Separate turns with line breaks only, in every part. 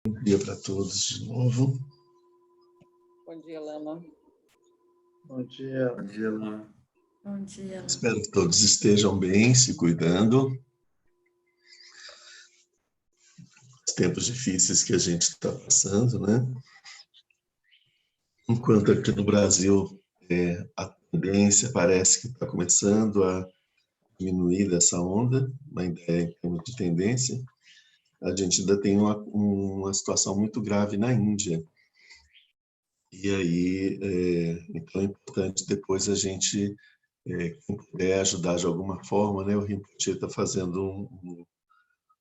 Bom dia para todos de novo.
Bom dia, Lama.
Bom dia.
Bom dia, Lama.
Bom dia.
Espero que todos estejam bem, se cuidando. Os tempos difíceis que a gente está passando, né? Enquanto aqui no Brasil a tendência parece que está começando a diminuir dessa onda, uma ideia em termos de tendência, a gente ainda tem uma situação muito grave na Índia. E aí, então é importante depois a gente, quem puder ajudar de alguma forma, né? O Rinpoche está fazendo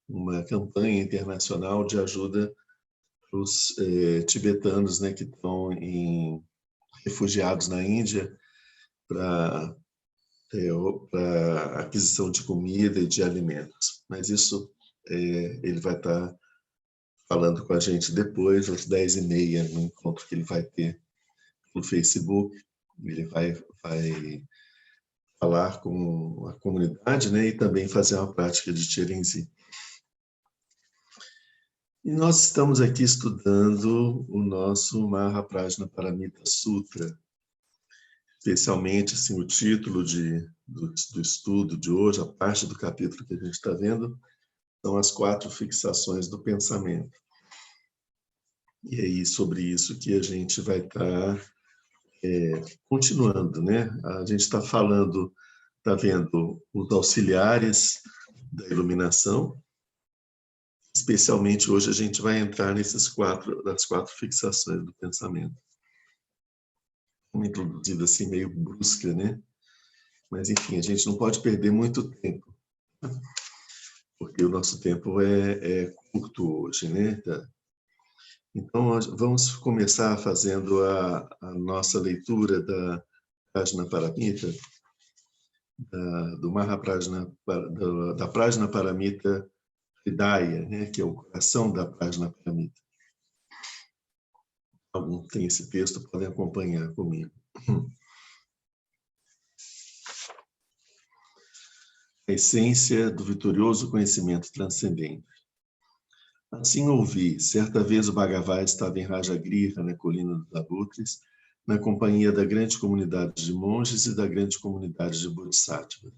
uma campanha internacional de ajuda para os tibetanos, né, que estão refugiados na Índia, para aquisição de comida e de alimentos. Mas isso ele vai estar falando com a gente depois, às 10h30, no encontro que ele vai ter no Facebook. Ele vai falar com a comunidade, né, e também fazer uma prática de Chirenzi. E nós estamos aqui estudando o nosso Mahaprajna Paramita Sutra, especialmente assim, o título do estudo de hoje, a parte do capítulo que a gente está vendo, são as 4 fixações do pensamento. E aí, sobre isso que a gente vai estar continuando, né? A gente está falando, está vendo os auxiliares da iluminação. Especialmente hoje a gente vai entrar das 4 fixações do pensamento. Uma introduzida assim meio brusca, né? Mas enfim, a gente não pode perder muito tempo, porque o nosso tempo é curto hoje, né? Então vamos começar fazendo a nossa leitura da Prajna Paramita, do Mahaprajna, da Prajna Paramita Hridaya, né, que é o coração da Prajna Paramita. Algum tem esse texto, podem acompanhar comigo. A essência do vitorioso conhecimento transcendente. Assim ouvi, certa vez o Bhagavad estava em Rajagriha, na colina dos Abutres, na companhia da grande comunidade de monges e da grande comunidade de bodhisattvas.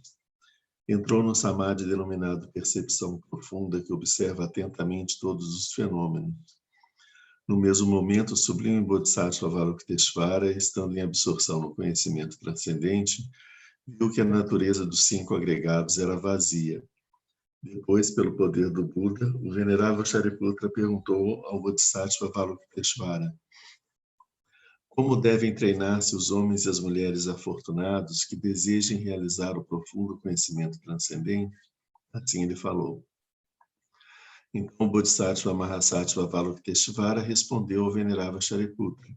Entrou no samadhi denominado percepção profunda, que observa atentamente todos os fenômenos. No mesmo momento, o sublime Bodhisattva Avalokiteshvara, estando em absorção no conhecimento transcendente, viu que a natureza dos 5 agregados era vazia. Depois, pelo poder do Buda, o venerável Shariputra perguntou ao Bodhisattva Avalokiteshvara: como devem treinar-se os homens e as mulheres afortunados que desejem realizar o profundo conhecimento transcendente? Assim ele falou. Então o Bodhisattva Mahasattva Avalokiteshvara respondeu ao venerável Shariputra: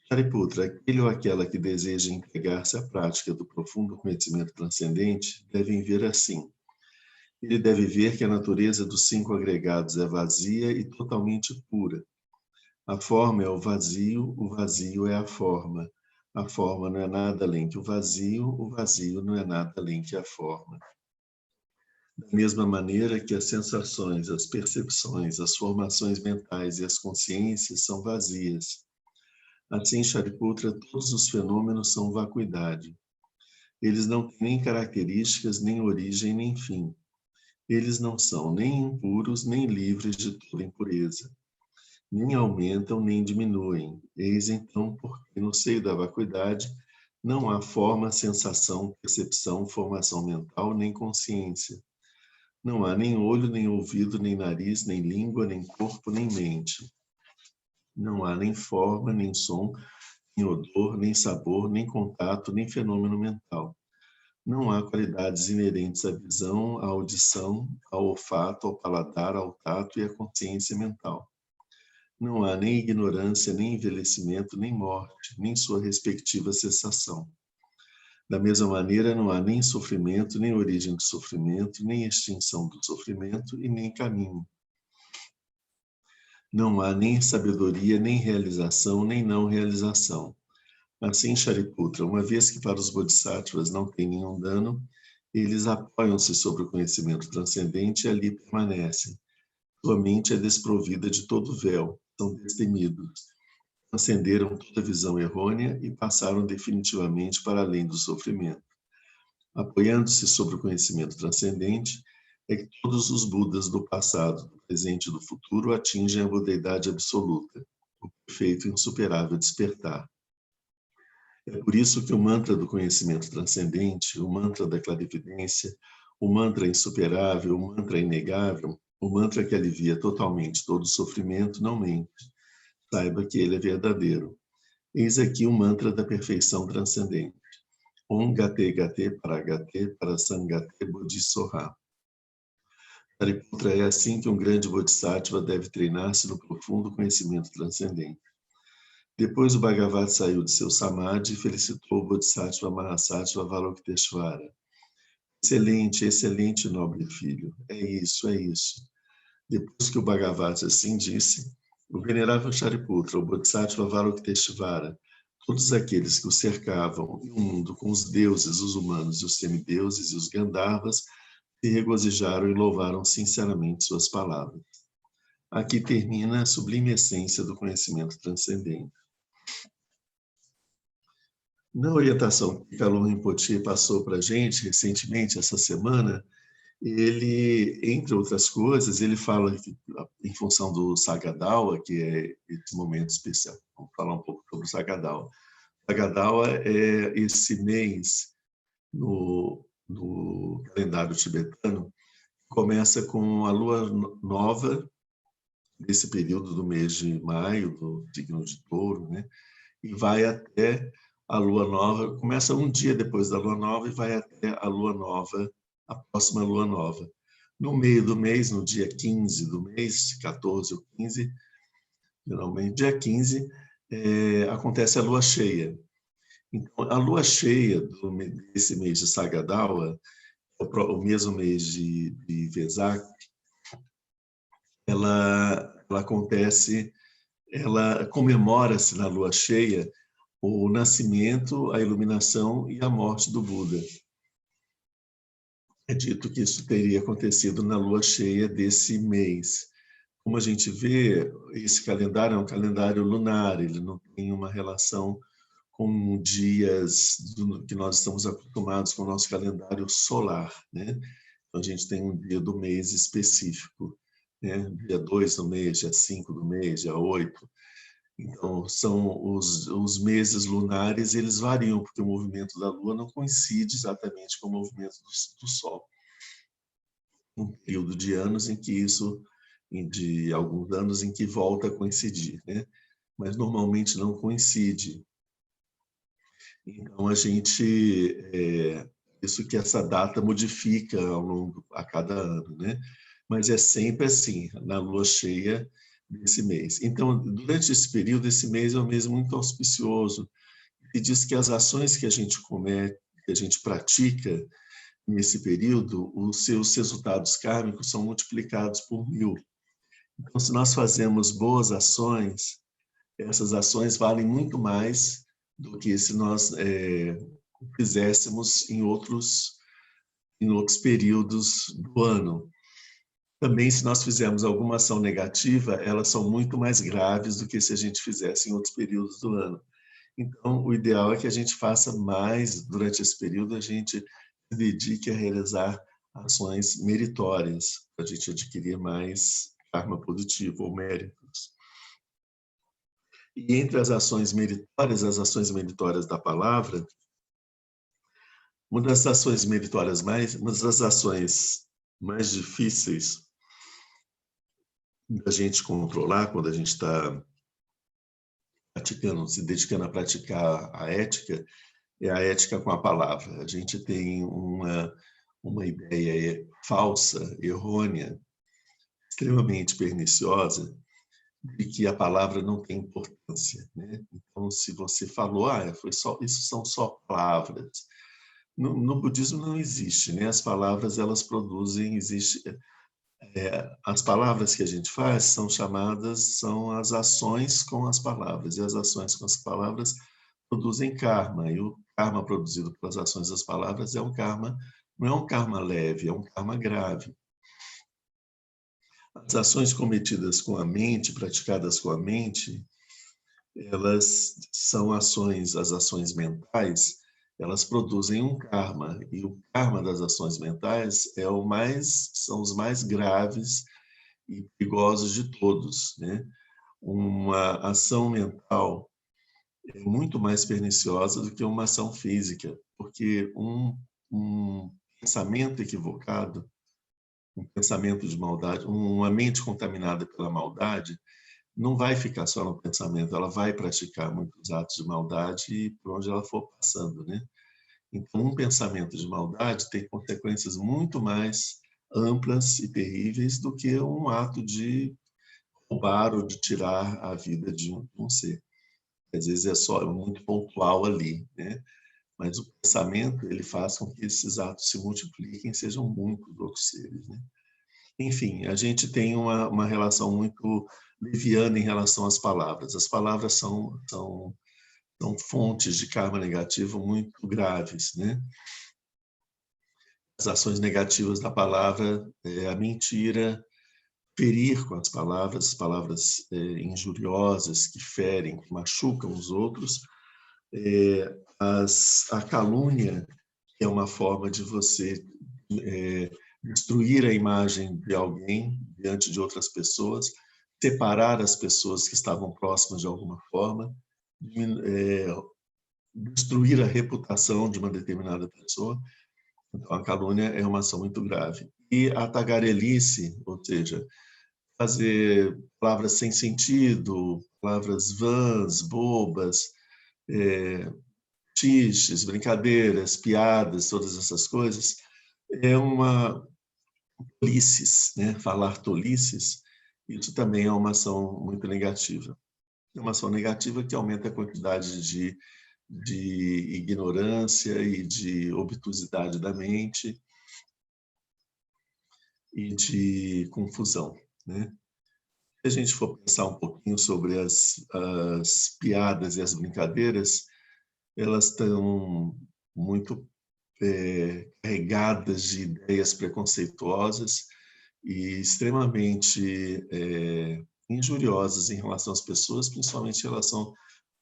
Shariputra, aquele ou aquela que deseja entregar-se à prática do profundo conhecimento transcendente devem ver assim. Ele deve ver que a natureza dos 5 agregados é vazia e totalmente pura. A forma é o vazio é a forma não é nada além que o vazio não é nada além que a forma. Da mesma maneira que as sensações, as percepções, as formações mentais e as consciências são vazias. Assim, Shariputra, todos os fenômenos são vacuidade. Eles não têm nem características, nem origem, nem fim. Eles não são nem impuros, nem livres de toda impureza. Nem aumentam, nem diminuem. Eis então porque no seio da vacuidade não há forma, sensação, percepção, formação mental, nem consciência. Não há nem olho, nem ouvido, nem nariz, nem língua, nem corpo, nem mente. Não há nem forma, nem som, nem odor, nem sabor, nem contato, nem fenômeno mental. Não há qualidades inerentes à visão, à audição, ao olfato, ao paladar, ao tato e à consciência mental. Não há nem ignorância, nem envelhecimento, nem morte, nem sua respectiva cessação. Da mesma maneira, não há nem sofrimento, nem origem do sofrimento, nem extinção do sofrimento e nem caminho. Não há nem sabedoria, nem realização, nem não realização. Assim, Shariputra, uma vez que para os bodhisattvas não tem nenhum dano, eles apoiam-se sobre o conhecimento transcendente e ali permanecem. Sua mente é desprovida de todo véu, são destemidos, transcenderam toda visão errônea e passaram definitivamente para além do sofrimento. Apoiando-se sobre o conhecimento transcendente, é que todos os Budas do passado, do presente e do futuro atingem a budeidade absoluta, o perfeito e insuperável despertar. É por isso que o mantra do conhecimento transcendente, o mantra da clarividência, o mantra insuperável, o mantra inegável, o mantra que alivia totalmente todo sofrimento, não mente. Saiba que ele é verdadeiro. Eis aqui o mantra da perfeição transcendente. Om Gate Gate Paragate Parasangate Bodhisoha. Shariputra, é assim que um grande Bodhisattva deve treinar-se no profundo conhecimento transcendente. Depois o Bhagavat saiu de seu samadhi e felicitou o Bodhisattva Mahasattva Avalokiteshvara. Excelente, excelente, nobre filho. É isso, é isso. Depois que o Bhagavat assim disse, o venerável Shariputra, o Bodhisattva Avalokiteshvara, todos aqueles que o cercavam e o mundo com os deuses, os humanos e os semideuses e os Gandharvas se regozijaram e louvaram sinceramente suas palavras. Aqui termina a sublime essência do conhecimento transcendente. Na orientação que Kalon Rinpoche passou para a gente recentemente, essa semana, ele, entre outras coisas, ele fala que, em função do Sagadawa, que é esse momento especial. Vamos falar um pouco sobre o Sagadawa. O Sagadawa é esse mês no calendário tibetano, começa com a lua nova, desse período do mês de maio, do signo de Touro, né? E vai até a lua nova, começa um dia depois da lua nova e vai até a lua nova, a próxima lua nova. No meio do mês, no dia 15 do mês, 14 ou 15, geralmente dia 15, acontece a lua cheia. Então, a lua cheia desse mês de Sagadawa, o mesmo mês de Vesak, ela acontece, ela comemora-se na lua cheia o nascimento, a iluminação e a morte do Buda. É dito que isso teria acontecido na lua cheia desse mês. Como a gente vê, esse calendário é um calendário lunar, ele não tem uma relação com dias que nós estamos acostumados com o nosso calendário solar, né? Então, a gente tem um dia do mês específico, né? Dia 2 do mês, dia 5 do mês, dia 8. Então, são os meses lunares, eles variam, porque o movimento da Lua não coincide exatamente com o movimento do Sol. Um período de anos em que isso, de alguns anos em que volta a coincidir, né? Mas normalmente não coincide. Então, isso que essa data modifica a cada ano, né? Mas é sempre assim, na lua cheia desse mês. Então, durante esse período, esse mês é um mês muito auspicioso, e diz que as ações que a gente comete, que a gente pratica nesse período, os seus resultados kármicos são multiplicados por 1000. Então, se nós fazemos boas ações, essas ações valem muito mais do que se nós fizéssemos em outros períodos do ano. Também, se nós fizermos alguma ação negativa, elas são muito mais graves do que se a gente fizesse em outros períodos do ano. Então, o ideal é que a gente faça mais, durante esse período, a gente se dedique a realizar ações meritórias, para a gente adquirir mais karma positivo ou méritos. E entre as ações meritórias da palavra, uma das ações mais difíceis da gente controlar quando a gente está praticando, se dedicando a praticar a ética, é a ética com a palavra. A gente tem uma ideia falsa, errônea, extremamente perniciosa, de que a palavra não tem importância, né? Então, se você falou, isso são só palavras. No budismo não existe, né? As palavras, elas produzem, as palavras que a gente faz são as ações com as palavras, e as ações com as palavras produzem karma, e o karma produzido pelas ações das palavras não é um karma leve, é um karma grave. As ações cometidas com a mente, praticadas com a mente, elas são ações, as ações mentais, elas produzem um karma, e o karma das ações mentais são os mais graves e perigosos de todos, né? Uma ação mental é muito mais perniciosa do que uma ação física, porque um pensamento equivocado, um pensamento de maldade, uma mente contaminada pela maldade, não vai ficar só no pensamento, ela vai praticar muitos atos de maldade por onde ela for passando, né? Então, um pensamento de maldade tem consequências muito mais amplas e terríveis do que um ato de roubar ou de tirar a vida de um ser. Às vezes é muito pontual ali, né? Mas o pensamento, ele faz com que esses atos se multipliquem e sejam muitos outros seres, né? Enfim, a gente tem uma relação muito leviana em relação às palavras. As palavras são fontes de karma negativo muito graves, né? As ações negativas da palavra, a mentira, ferir com as palavras injuriosas, que ferem, que machucam os outros, a calúnia, que é uma forma de você destruir a imagem de alguém diante de outras pessoas, separar as pessoas que estavam próximas de alguma forma, destruir a reputação de uma determinada pessoa. Então, a calúnia é uma ação muito grave. E a tagarelice, ou seja, fazer palavras sem sentido, palavras vãs, bobas, xixes, brincadeiras, piadas, todas essas coisas, é uma tolices, né? Falar tolices, isso também é uma ação muito negativa. É uma ação negativa que aumenta a quantidade de ignorância e de obtusidade da mente e de confusão, né? Se a gente for pensar um pouquinho sobre as piadas e as brincadeiras, elas estão muito carregadas de ideias preconceituosas e extremamente injuriosas em relação às pessoas, principalmente em relação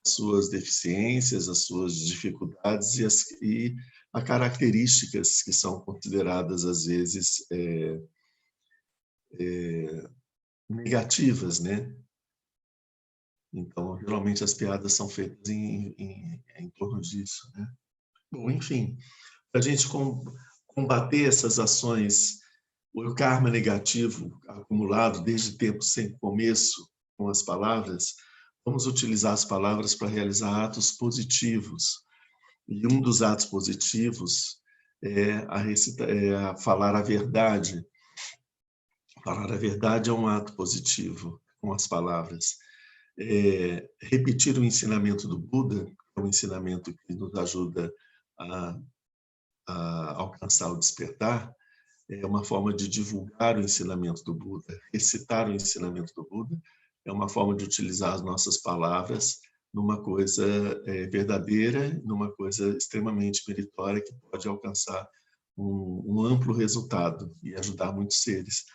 às suas deficiências, às suas dificuldades e a características que são consideradas, às vezes, negativas, né? Então, geralmente as piadas são feitas em torno disso, né? Bom, enfim, para a gente combater essas ações, o karma negativo acumulado desde tempos sem começo com as palavras, vamos utilizar as palavras para realizar atos positivos. E um dos atos positivos é falar a verdade. Falar a verdade é um ato positivo com as palavras. Repetir o ensinamento do Buda, que é um ensinamento que nos ajuda a alcançar o despertar, é uma forma de divulgar o ensinamento do Buda. Recitar o ensinamento do Buda é uma forma de utilizar as nossas palavras numa coisa verdadeira, numa coisa extremamente meritória que pode alcançar um amplo resultado e ajudar muitos seres.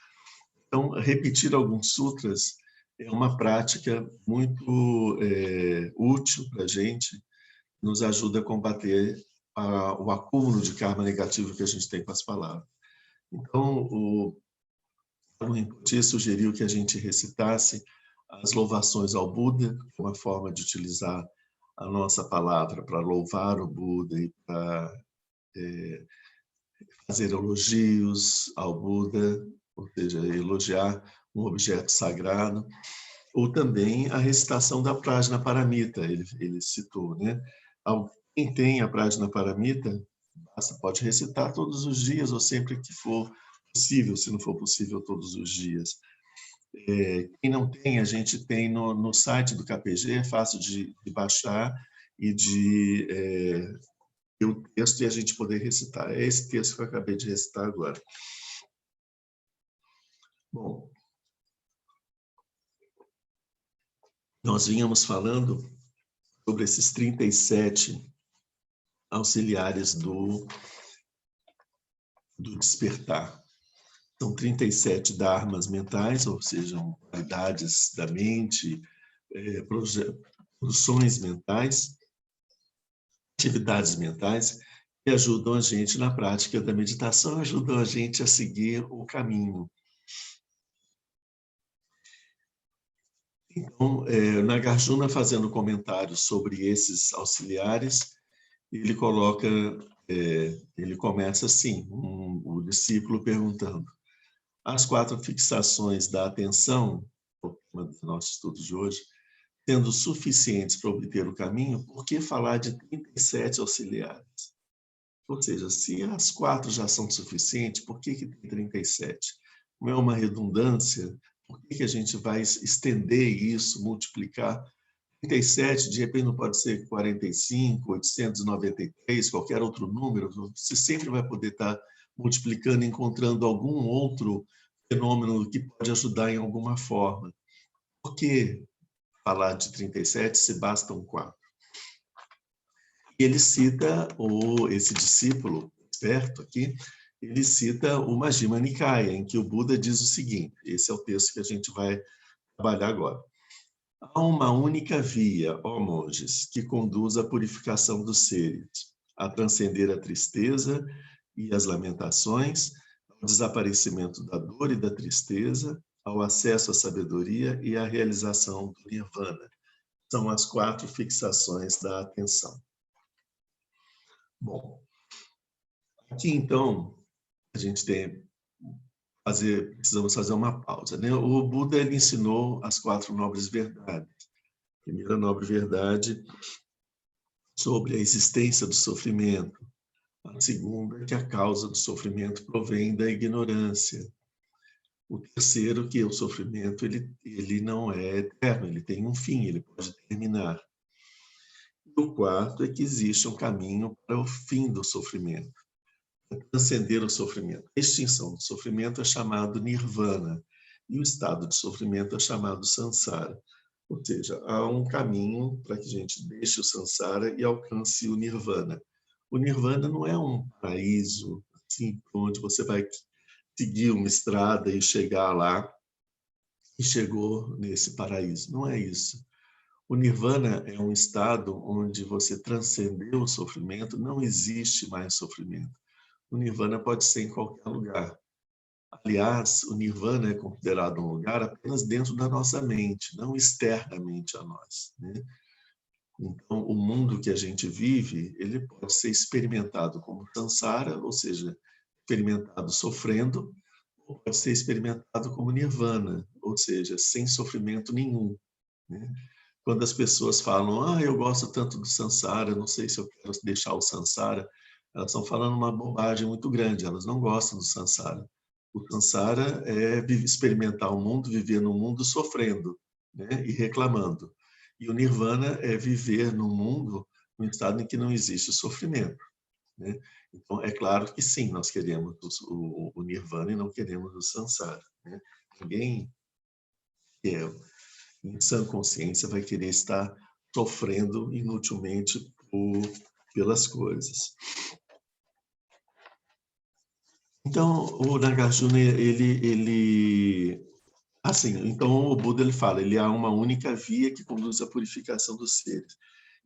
Então, repetir alguns sutras é uma prática muito útil para a gente, nos ajuda a combater o acúmulo de karma negativo que a gente tem com as palavras. Então, o Rinpoche sugeriu que a gente recitasse as louvações ao Buda, que é uma forma de utilizar a nossa palavra para louvar o Buda e para fazer elogios ao Buda, ou seja, elogiar um objeto sagrado, ou também a recitação da Prajnaparamita, ele citou, né? Quem tem a Prajnaparamita, pode recitar todos os dias ou sempre que for possível, se não for possível todos os dias. Quem não tem, a gente tem no site do KPG, é fácil de baixar e de ter o texto e a gente poder recitar. É esse texto que eu acabei de recitar agora. Bom, nós vínhamos falando sobre esses 37 auxiliares do despertar. São 37 dharmas mentais, ou seja, qualidades da mente, produções mentais, atividades mentais, que ajudam a gente na prática da meditação, ajudam a gente a seguir o caminho. Então, Nagarjuna, fazendo comentários sobre esses auxiliares, ele começa assim, o discípulo perguntando: as 4 fixações da atenção, o tema do nosso estudo de hoje, sendo suficientes para obter o caminho, por que falar de 37 auxiliares? Ou seja, se as 4 já são suficientes, por que tem 37? Não é uma redundância? Por que a gente vai estender isso, multiplicar? 37, de repente não pode ser 45, 893, qualquer outro número, você sempre vai poder estar multiplicando, encontrando algum outro fenômeno que pode ajudar em alguma forma. Por que falar de 37 se bastam 4? Ele cita, esse discípulo esperto aqui, ele cita o Majjhima Nikaya, em que o Buda diz o seguinte, esse é o texto que a gente vai trabalhar agora. Há uma única via, ó monges, que conduz à purificação dos seres, a transcender a tristeza e as lamentações, ao desaparecimento da dor e da tristeza, ao acesso à sabedoria e à realização do nirvana. São as 4 fixações da atenção. Bom, aqui então a gente precisamos fazer uma pausa, né? O Buda, ele ensinou as 4 nobres verdades. A primeira nobre verdade sobre a existência do sofrimento. A segunda, que a causa do sofrimento provém da ignorância. O terceiro, que o sofrimento ele não é eterno, ele tem um fim, ele pode terminar. E o quarto é que existe um caminho para o fim do sofrimento, para transcender o sofrimento. A extinção do sofrimento é chamado nirvana, e o estado de sofrimento é chamado samsara. Ou seja, há um caminho para que a gente deixe o samsara e alcance o nirvana. O nirvana não é um paraíso assim, onde você vai seguir uma estrada e chegar lá e chegou nesse paraíso. Não é isso. O nirvana é um estado onde você transcendeu o sofrimento, não existe mais sofrimento. O nirvana pode ser em qualquer lugar. Aliás, o nirvana é considerado um lugar apenas dentro da nossa mente, não externamente a nós, né? Então, o mundo que a gente vive, ele pode ser experimentado como samsara, ou seja, experimentado sofrendo, ou pode ser experimentado como nirvana, ou seja, sem sofrimento nenhum, né? Quando as pessoas falam, eu gosto tanto do samsara, não sei se eu quero deixar o samsara, elas estão falando uma bobagem muito grande, elas não gostam do samsara. O samsara é experimentar o mundo, viver no mundo sofrendo, né, e reclamando. E o nirvana é viver no mundo num estado em que não existe sofrimento, né? Então, é claro que sim, nós queremos o nirvana e não queremos o samsara, né? Ninguém em sã consciência vai querer estar sofrendo inutilmente pelas coisas. Então, o Nagarjuna, então o Buda ele fala, ele há uma única via que conduz à purificação dos seres.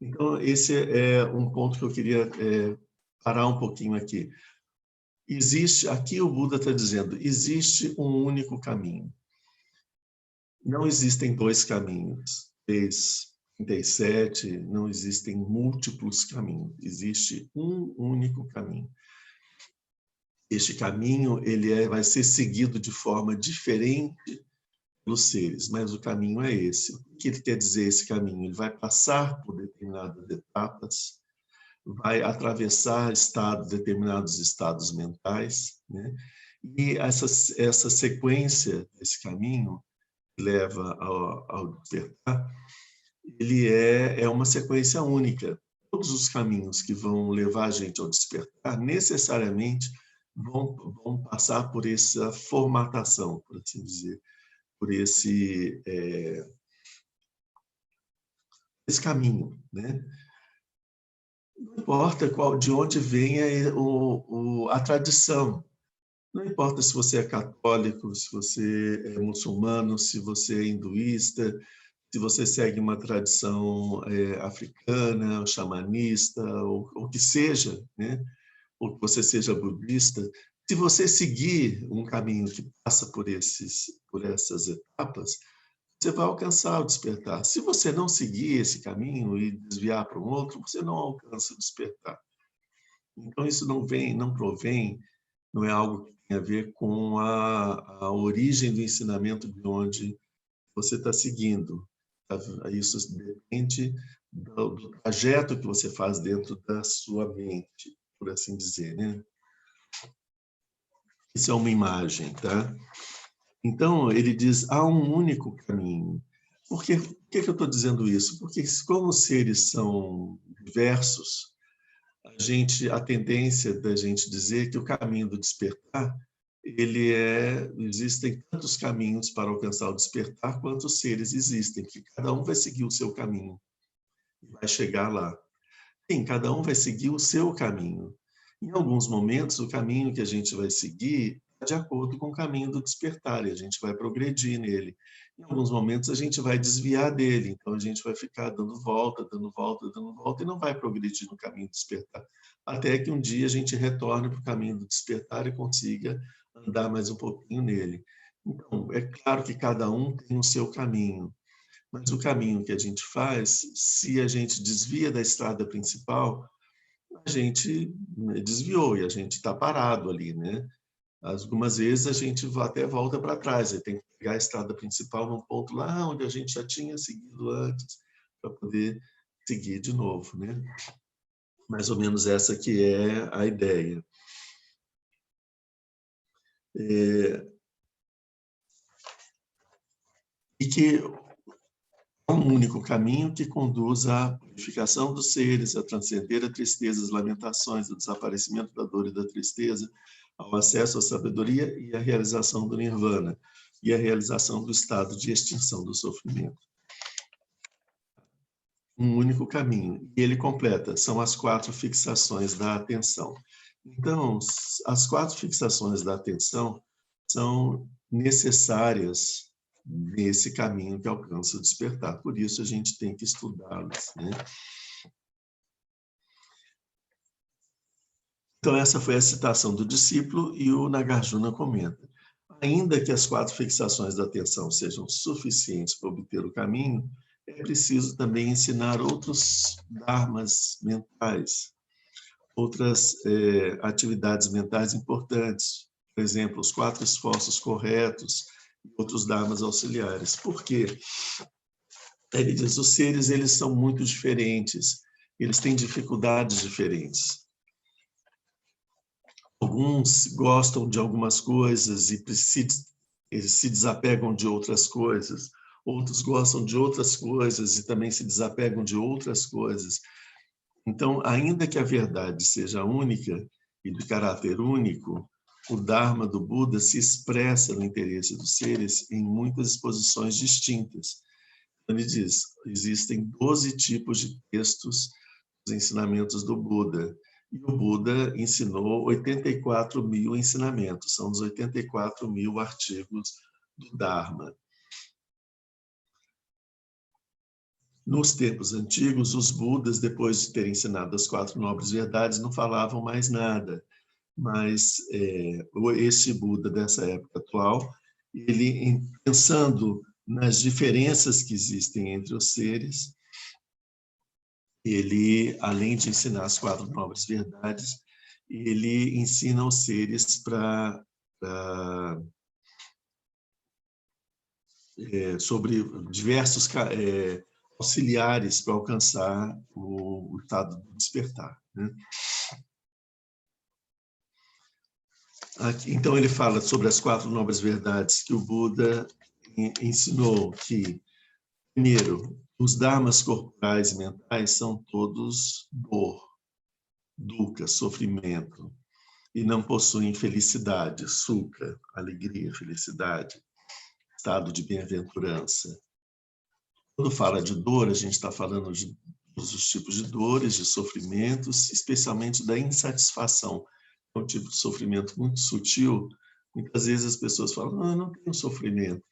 Então, esse é um ponto que eu queria parar um pouquinho aqui. Aqui o Buda está dizendo, existe um único caminho. Não existem 2 caminhos, 37, não existem múltiplos caminhos, existe um único caminho. Este caminho vai ser seguido de forma diferente pelos seres, mas o caminho é esse. O que ele quer dizer esse caminho? Ele vai passar por determinadas etapas, vai atravessar determinados estados mentais, né? E essa sequência desse caminho que leva ao despertar, ele é uma sequência única. Todos os caminhos que vão levar a gente ao despertar, necessariamente, vão passar por essa formatação, por assim dizer, por esse caminho, né? Não importa de onde venha a tradição, Não importa se você é católico, se você é muçulmano, se você é hinduísta, se você segue uma tradição africana, xamanista, ou o que seja, né? Ou que você seja budista, se você seguir um caminho que passa por essas etapas, você vai alcançar o despertar. Se você não seguir esse caminho e desviar para um outro, você não alcança o despertar. Então, isso não provém, não é algo que tem a ver com a origem do ensinamento de onde você está seguindo. Isso depende do trajeto que você faz dentro da sua mente, por assim dizer, né? Isso é uma imagem, tá? Então, ele diz, há um único caminho. Por que eu estou dizendo isso? Porque como os seres são diversos, a tendência da gente dizer que o caminho do despertar, existem tantos caminhos para alcançar o despertar quantos seres existem, que cada um vai seguir o seu caminho e vai chegar lá. Sim, cada um vai seguir o seu caminho. Em alguns momentos, o caminho que a gente vai seguir é de acordo com o caminho do despertar, e a gente vai progredir nele. Em alguns momentos, a gente vai desviar dele, então a gente vai ficar dando volta, e não vai progredir no caminho do despertar. Até que um dia a gente retorne para o caminho do despertar e consiga andar mais um pouquinho nele. Então, é claro que cada um tem o seu caminho, mas o caminho que a gente faz, se a gente desvia da estrada principal, a gente desviou e a gente está parado ali, né? Algumas vezes a gente até volta para trás, aí tem que pegar a estrada principal num ponto lá onde a gente já tinha seguido antes, para poder seguir de novo, né? Mais ou menos essa que é a ideia. E que há um único caminho que conduz à purificação dos seres, a transcender a tristeza, as lamentações, o desaparecimento da dor e da tristeza, ao acesso à sabedoria e à realização do nirvana, e a realização do estado de extinção do sofrimento. Um único caminho. E ele completa, são as 4 fixações da atenção. Então, as 4 fixações da atenção são necessárias nesse caminho que alcança o despertar. Por isso, a gente tem que estudá-las, né? Então, essa foi a citação do discípulo, e o Nagarjuna comenta: ainda que as 4 fixações da atenção sejam suficientes para obter o caminho, é preciso também ensinar outros dharmas mentais, outras atividades mentais importantes, por exemplo, os 4 esforços corretos e outros dharmas auxiliares. Por quê? Ele diz, os seres eles são muito diferentes, eles têm dificuldades diferentes. Alguns gostam de algumas coisas e eles se desapegam de outras coisas. Outros gostam de outras coisas e também se desapegam de outras coisas. Então, ainda que a verdade seja única e de caráter único, o Dharma do Buda se expressa no interesse dos seres em muitas exposições distintas. Ele diz, existem 12 tipos de textos dos ensinamentos do Buda. E o Buda ensinou 84 mil ensinamentos, são os 84 mil artigos do Dharma. Nos tempos antigos, os Budas, depois de terem ensinado as 4 nobres verdades, não falavam mais nada. Mas esse Buda dessa época atual, ele, pensando nas diferenças que existem entre os seres, ele, além de ensinar as 4 nobres verdades, ele ensina os seres sobre diversos auxiliares para alcançar o estado de despertar, né? Aqui, então, ele fala sobre as 4 nobres verdades que o Buda ensinou, que, primeiro, os dharmas corporais e mentais são todos dor, dukkha, sofrimento, e não possuem felicidade, sukha, alegria, felicidade, estado de bem-aventurança. Quando fala de dor, a gente está falando de todos os tipos de dores, de sofrimentos, especialmente da insatisfação, é um tipo de sofrimento muito sutil. Muitas vezes as pessoas falam, não, eu não tenho sofrimento,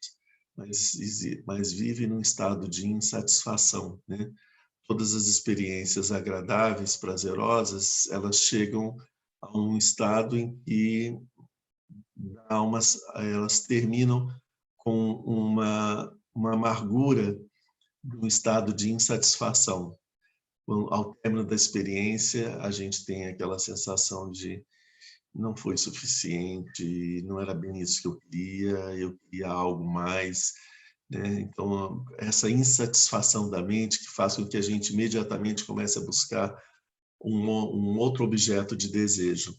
mas vivem num estado de insatisfação, né? Todas as experiências agradáveis, prazerosas, elas chegam a um estado em que elas terminam com uma amargura, um estado de insatisfação. Ao término da experiência, a gente tem aquela sensação de não foi suficiente, não era bem isso que eu queria algo mais, né? Então, essa insatisfação da mente que faz com que a gente imediatamente comece a buscar um outro objeto de desejo.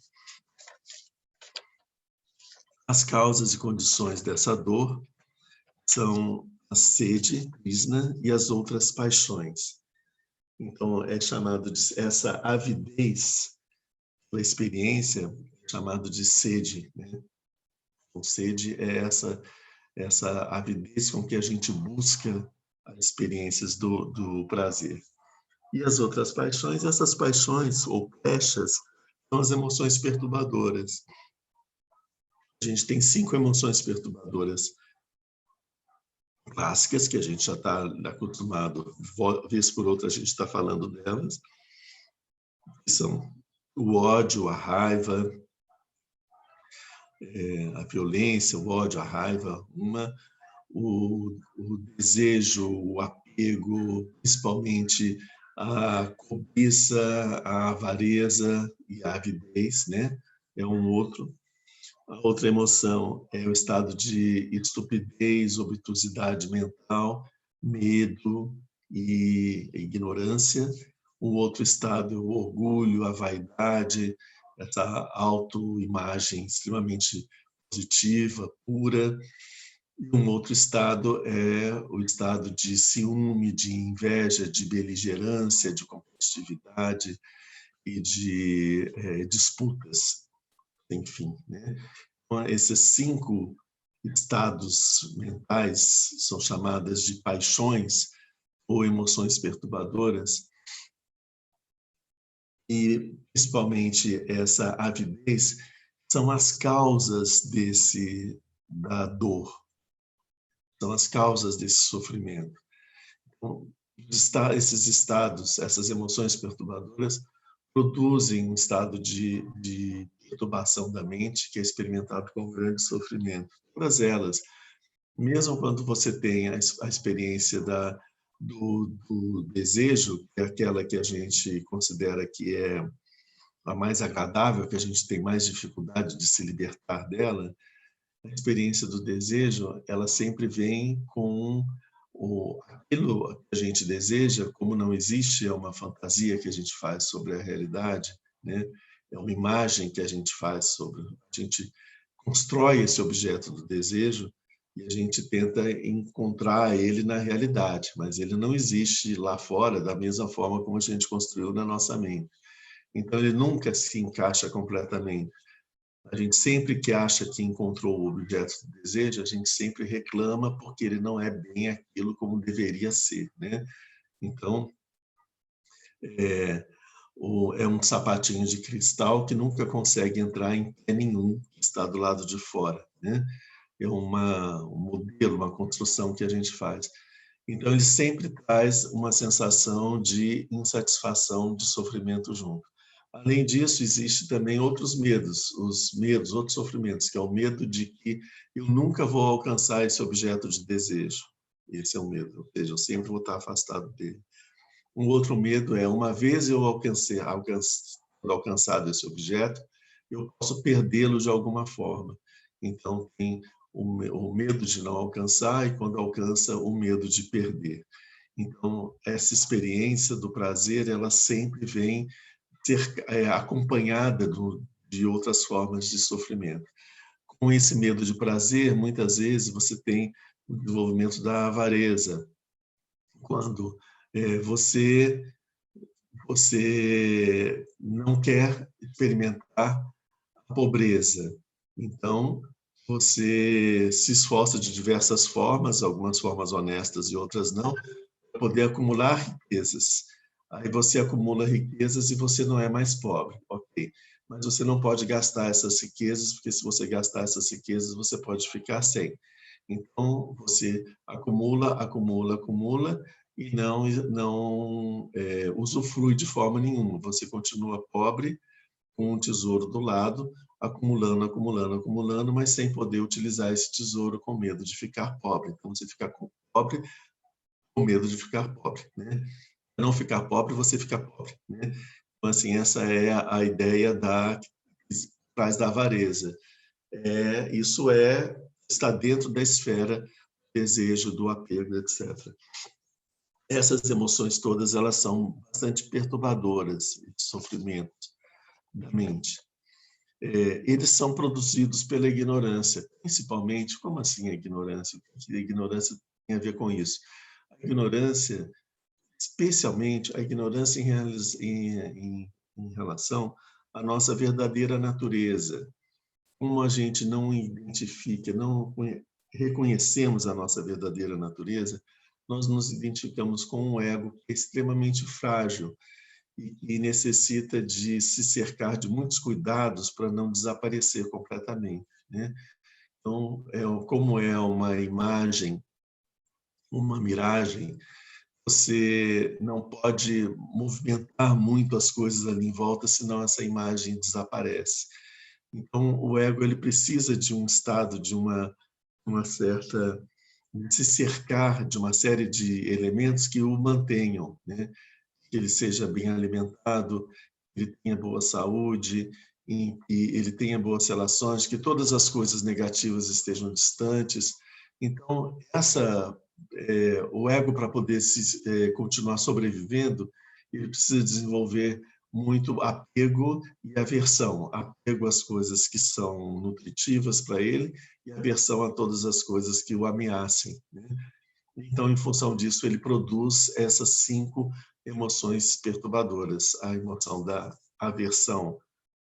As causas e condições dessa dor são a sede, Krishna, e as outras paixões. Então, é chamado de essa avidez pela experiência, é chamado de sede, né? Então, sede é essa avidez com que a gente busca as experiências do prazer. E as outras paixões, essas paixões ou pechas, são as emoções perturbadoras. A gente tem 5 emoções perturbadoras clássicas, que a gente já está acostumado, vez por outra a gente está falando delas, que são o ódio, a raiva, a violência, o ódio, a raiva, o desejo, o apego, principalmente a cobiça, a avareza e a avidez, né? É um outro. A outra emoção é o estado de estupidez, obtusidade mental, medo e ignorância. Um outro estado é o orgulho, a vaidade, essa autoimagem extremamente positiva, pura. E um outro estado é o estado de ciúme, de inveja, de beligerância, de competitividade e de disputas, enfim, né? Então, esses 5 estados mentais são chamadas de paixões ou emoções perturbadoras, e principalmente essa avidez são as causas da dor, são as causas desse sofrimento. Então, esses estados, essas emoções perturbadoras, produzem um estado de perturbação da mente que é experimentado com grande sofrimento. Todas elas, mesmo quando você tem a experiência do desejo, que é aquela que a gente considera que é a mais agradável, que a gente tem mais dificuldade de se libertar dela, a experiência do desejo, ela sempre vem com aquilo que a gente deseja, como não existe, é uma fantasia que a gente faz sobre a realidade, né? É uma imagem que a gente faz sobre, a gente constrói esse objeto do desejo e a gente tenta encontrar ele na realidade, mas ele não existe lá fora da mesma forma como a gente construiu na nossa mente. Então ele nunca se encaixa completamente. A gente sempre que acha que encontrou o objeto do desejo, a gente sempre reclama porque ele não é bem aquilo como deveria ser, né? Então, é um sapatinho de cristal que nunca consegue entrar em pé nenhum que está do lado de fora, né? É um modelo, uma construção que a gente faz. Então, ele sempre traz uma sensação de insatisfação, de sofrimento junto. Além disso, existe também outros medos, outros sofrimentos, que é o medo de que eu nunca vou alcançar esse objeto de desejo. Esse é o medo, ou seja, eu sempre vou estar afastado dele. Um outro medo é, uma vez eu alcançado esse objeto, eu posso perdê-lo de alguma forma. Então, tem o medo de não alcançar e, quando alcança, o medo de perder. Então, essa experiência do prazer, ela sempre vem ser acompanhada de outras formas de sofrimento. Com esse medo de prazer, muitas vezes você tem o desenvolvimento da avareza, quando você não quer experimentar a pobreza. Então, você se esforça de diversas formas, algumas formas honestas e outras não, para poder acumular riquezas. Aí você acumula riquezas e você não é mais pobre, ok. mas você não pode gastar essas riquezas, porque se você gastar essas riquezas, você pode ficar sem. Então, você acumula, acumula, acumula, e não usufrui de forma nenhuma. Você continua pobre, com um tesouro do lado, acumulando, acumulando, acumulando, mas sem poder utilizar esse tesouro com medo de ficar pobre. Então, você fica pobre com medo de ficar pobre, né? Não ficar pobre, você fica pobre, né? Então, assim, essa é a ideia que traz da avareza. Isso está dentro da esfera do desejo, do apego, etc. Essas emoções todas, elas são bastante perturbadoras de sofrimento da mente. Eles são produzidos pela ignorância, principalmente. Como assim a ignorância? O que a ignorância tem a ver com isso? A ignorância, especialmente a ignorância em relação à nossa verdadeira natureza. Como a gente não identifica, não reconhecemos a nossa verdadeira natureza, nós nos identificamos com um ego que é extremamente frágil e necessita de se cercar de muitos cuidados para não desaparecer completamente, né? Então, como é uma imagem, uma miragem, você não pode movimentar muito as coisas ali em volta, senão essa imagem desaparece. Então, o ego ele precisa de um estado, de uma certa, de se cercar de uma série de elementos que o mantenham, né? Que ele seja bem alimentado, que ele tenha boa saúde, que ele tenha boas relações, que todas as coisas negativas estejam distantes. Então, o ego, para poder continuar sobrevivendo, ele precisa desenvolver muito apego e aversão. Apego às coisas que são nutritivas para ele e aversão a todas as coisas que o ameacem, né? Então, em função disso, ele produz essas 5 emoções perturbadoras. A emoção da aversão,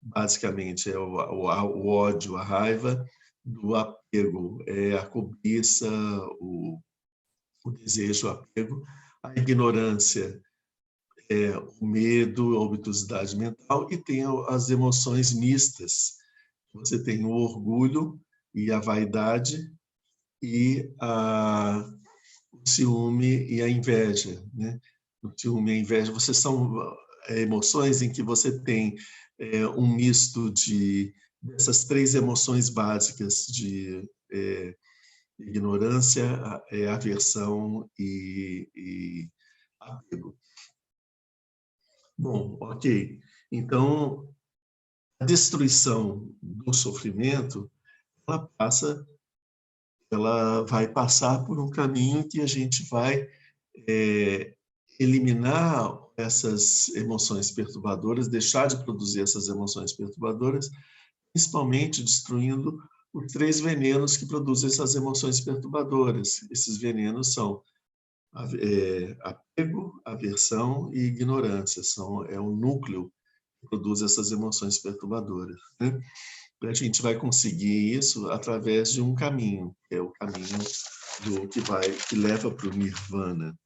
basicamente, é o ódio, a raiva. Do apego, é a cobiça, o desejo, o apego. A ignorância é o medo, a obtusidade mental. E tem as emoções mistas. Você tem o orgulho e a vaidade e o ciúme e a inveja, né? O ciúme e a inveja, são emoções em que você tem um misto dessas 3 emoções básicas de ignorância, aversão e apego. Bom, ok. Então, a destruição do sofrimento, ela vai passar por um caminho que a gente vai eliminar essas emoções perturbadoras, deixar de produzir essas emoções perturbadoras, principalmente destruindo os 3 venenos que produzem essas emoções perturbadoras. Esses venenos são apego, aversão e ignorância. É o núcleo que produz essas emoções perturbadoras, né? A gente vai conseguir isso através de um caminho, que é o caminho que leva para o Nirvana.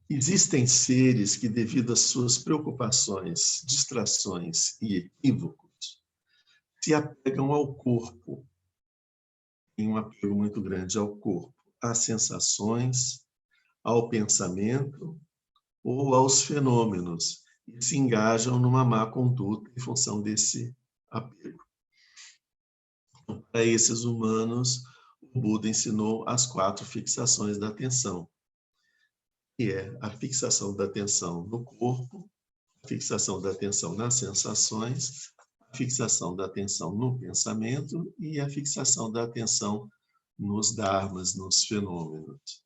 Existem seres que, devido às suas preocupações, distrações e equívocos, se apegam ao corpo, tem um apego muito grande ao corpo, às sensações, ao pensamento ou aos fenômenos, e se engajam numa má conduta em função desse apego. Então, para esses humanos, o Buda ensinou as 4 fixações da atenção, que é a fixação da atenção no corpo, a fixação da atenção nas sensações, a fixação da atenção no pensamento e a fixação da atenção nos dharmas, nos fenômenos.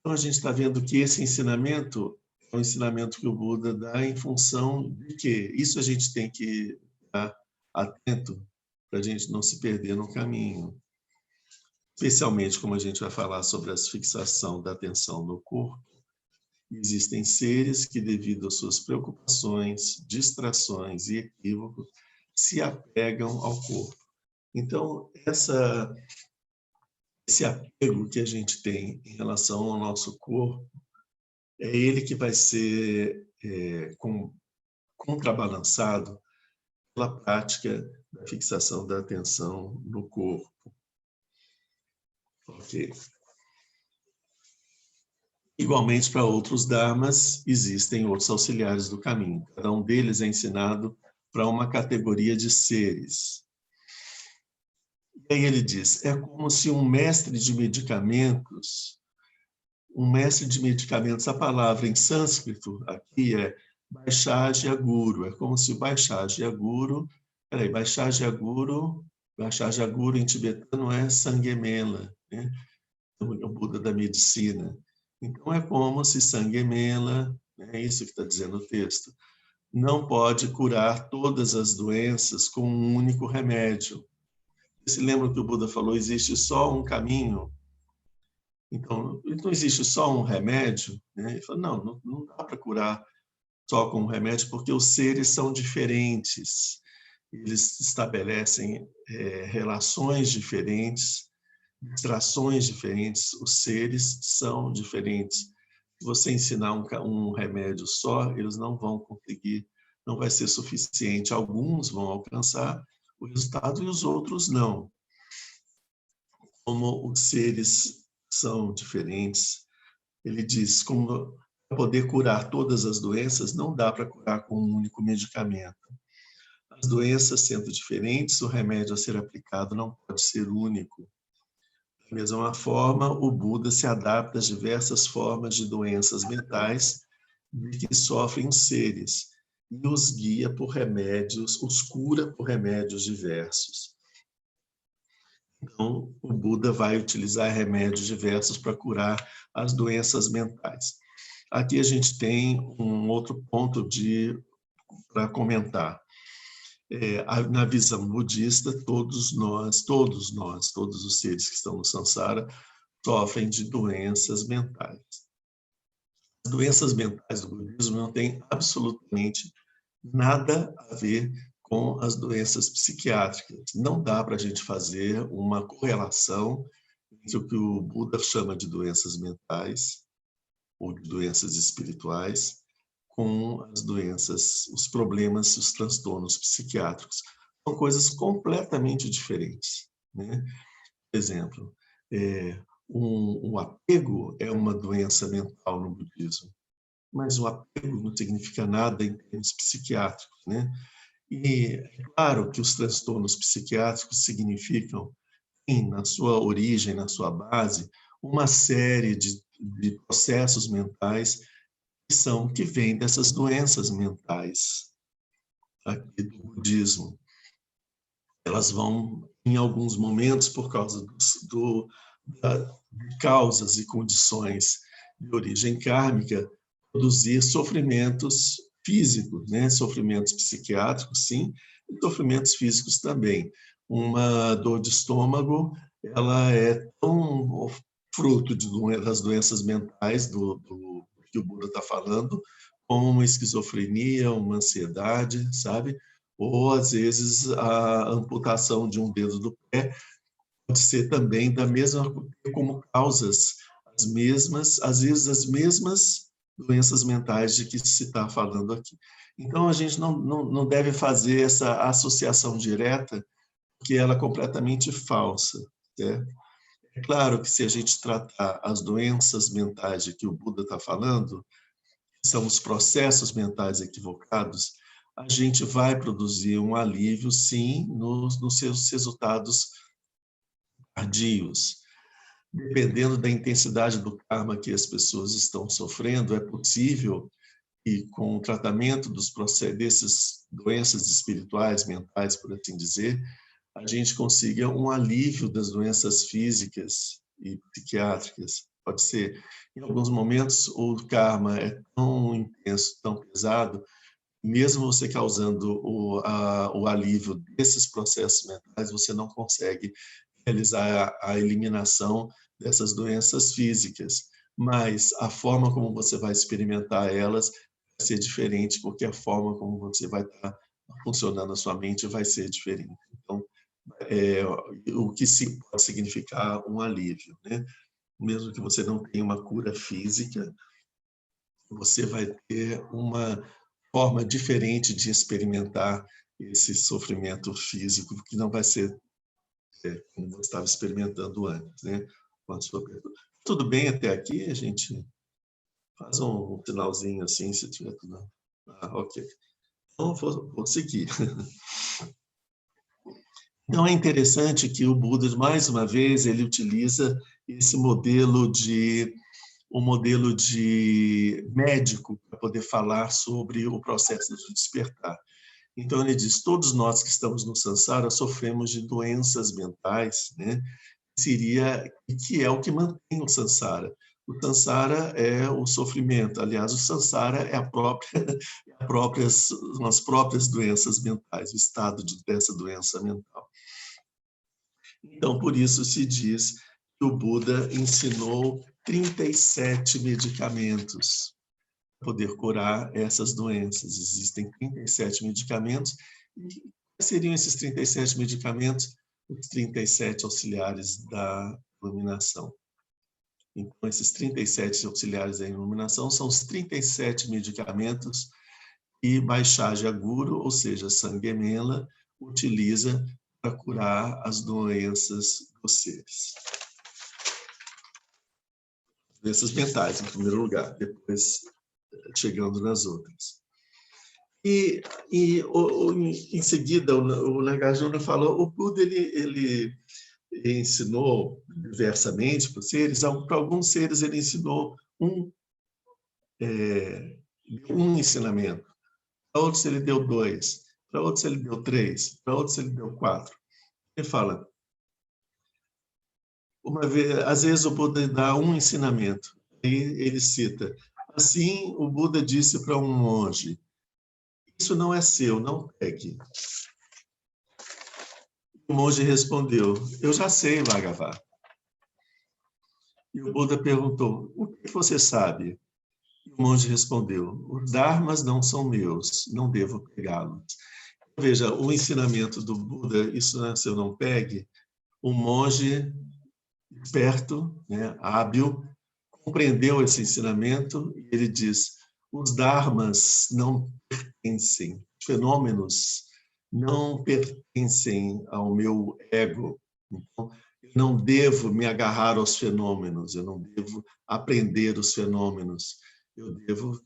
Então, a gente está vendo que esse ensinamento é um ensinamento que o Buda dá em função de que isso a gente tem que estar atento para a gente não se perder no caminho. Especialmente como a gente vai falar sobre a fixação da atenção no corpo, existem seres que, devido às suas preocupações, distrações e equívocos, se apegam ao corpo. Então, esse apego que a gente tem em relação ao nosso corpo é ele que vai ser contrabalançado pela prática da fixação da atenção no corpo. Ok. Igualmente, para outros dharmas, existem outros auxiliares do caminho. Cada um deles é ensinado para uma categoria de seres. E aí ele diz, é como se um mestre de medicamentos, a palavra em sânscrito aqui é Baishagya Guru, é como se o Baishagya Guru em tibetano é Sangemela, né? O Buda da medicina. Então, é como se Sangemela, é isso que está dizendo o texto, não pode curar todas as doenças com um único remédio. Você se lembra que o Buda falou, existe só um caminho? Então, não existe só um remédio? Né? Ele falou, não dá para curar só com um remédio, porque os seres são diferentes. Eles estabelecem relações diferentes, distrações diferentes, os seres são diferentes. Se você ensinar um remédio só, eles não vão conseguir, não vai ser suficiente. Alguns vão alcançar o resultado e os outros não. Como os seres são diferentes, ele diz, como para poder curar todas as doenças, não dá para curar com um único medicamento. As doenças sendo diferentes, o remédio a ser aplicado não pode ser único. Da mesma forma, o Buda se adapta às diversas formas de doenças mentais de que sofrem os seres e os guia por remédios, os cura por remédios diversos. Então, o Buda vai utilizar remédios diversos para curar as doenças mentais. Aqui a gente tem um outro ponto para comentar. Na visão budista, todos os seres que estão no samsara, sofrem de doenças mentais. As doenças mentais do budismo não têm absolutamente nada a ver com as doenças psiquiátricas. Não dá para a gente fazer uma correlação entre o que o Buda chama de doenças mentais ou de doenças espirituais com as doenças, os problemas, os transtornos psiquiátricos. São coisas completamente diferentes, né? Por exemplo, o apego é uma doença mental no budismo, mas o apego não significa nada em termos psiquiátricos, né? E é claro que os transtornos psiquiátricos significam, na sua origem, na sua base, uma série de processos mentais que vêm dessas doenças mentais aqui do budismo. Elas vão, em alguns momentos, por causa de causas e condições de origem kármica, produzir sofrimentos físicos, né? Sofrimentos psiquiátricos, sim, e sofrimentos físicos também. Uma dor de estômago, ela é tão fruto das doenças mentais que o Buda está falando, como uma esquizofrenia, uma ansiedade, sabe? Ou, às vezes, a amputação de um dedo do pé pode ser também como causas às vezes as mesmas doenças mentais de que se está falando aqui. Então, a gente não deve fazer essa associação direta, porque ela é completamente falsa, certo? É claro que se a gente tratar as doenças mentais de que o Buda está falando, que são os processos mentais equivocados, a gente vai produzir um alívio, sim, nos seus resultados tardios. Dependendo da intensidade do karma que as pessoas estão sofrendo, é possível que, com o tratamento dessas doenças espirituais, mentais, por assim dizer, a gente consiga um alívio das doenças físicas e psiquiátricas. Pode ser, em alguns momentos, o karma é tão intenso, tão pesado, mesmo você causando o alívio desses processos mentais, você não consegue realizar a eliminação dessas doenças físicas. Mas a forma como você vai experimentar elas vai ser diferente, porque a forma como você vai estar funcionando a sua mente vai ser diferente. Então, o que pode significar um alívio, né? Mesmo que você não tenha uma cura física, você vai ter uma forma diferente de experimentar esse sofrimento físico, que não vai ser como você estava experimentando antes, né? Com a sua pergunta. Tudo bem até aqui? A gente faz um sinalzinho assim, se tiver tudo. Ah, ok. Então, vou seguir. Então, é interessante que o Buda, mais uma vez, ele utiliza esse modelo de médico para poder falar sobre o processo de despertar. Então, ele diz, todos nós que estamos no Sansara sofremos de doenças mentais, né? Que é o que mantém o Sansara. O Sansara é o sofrimento. Aliás, o Sansara é são as próprias doenças mentais, o estado dessa doença mental. Então, por isso se diz que o Buda ensinou 37 medicamentos para poder curar essas doenças. Existem 37 medicamentos. E quais seriam esses 37 medicamentos? Os 37 auxiliares da iluminação. Então, esses 37 auxiliares da iluminação são os 37 medicamentos que Baixaja Guru, ou seja, Sangemela, utiliza para curar as doenças dos seres. Doenças mentais, em primeiro lugar, depois chegando nas outras. E em seguida, o Nagarjuna falou, o Buda ele ensinou diversamente para os seres, para alguns seres ele ensinou um ensinamento, para outros ele deu 2, para outros ele deu 3, para outros ele deu 4. Ele fala, às vezes o Buda dá um ensinamento, aí ele cita, assim o Buda disse para um monge, isso não é seu, não pegue. O monge respondeu, eu já sei, Bhagavan. E o Buda perguntou, o que você sabe? E o monge respondeu, os dharmas não são meus, não devo pegá-los. Veja, o ensinamento do Buda, isso não é seu, não pegue, o monge esperto, né, hábil, compreendeu esse ensinamento e ele diz, os dharmas não pertencem, fenômenos não pertencem ao meu ego. Então, eu não devo me agarrar aos fenômenos, eu não devo aprender os fenômenos, eu devo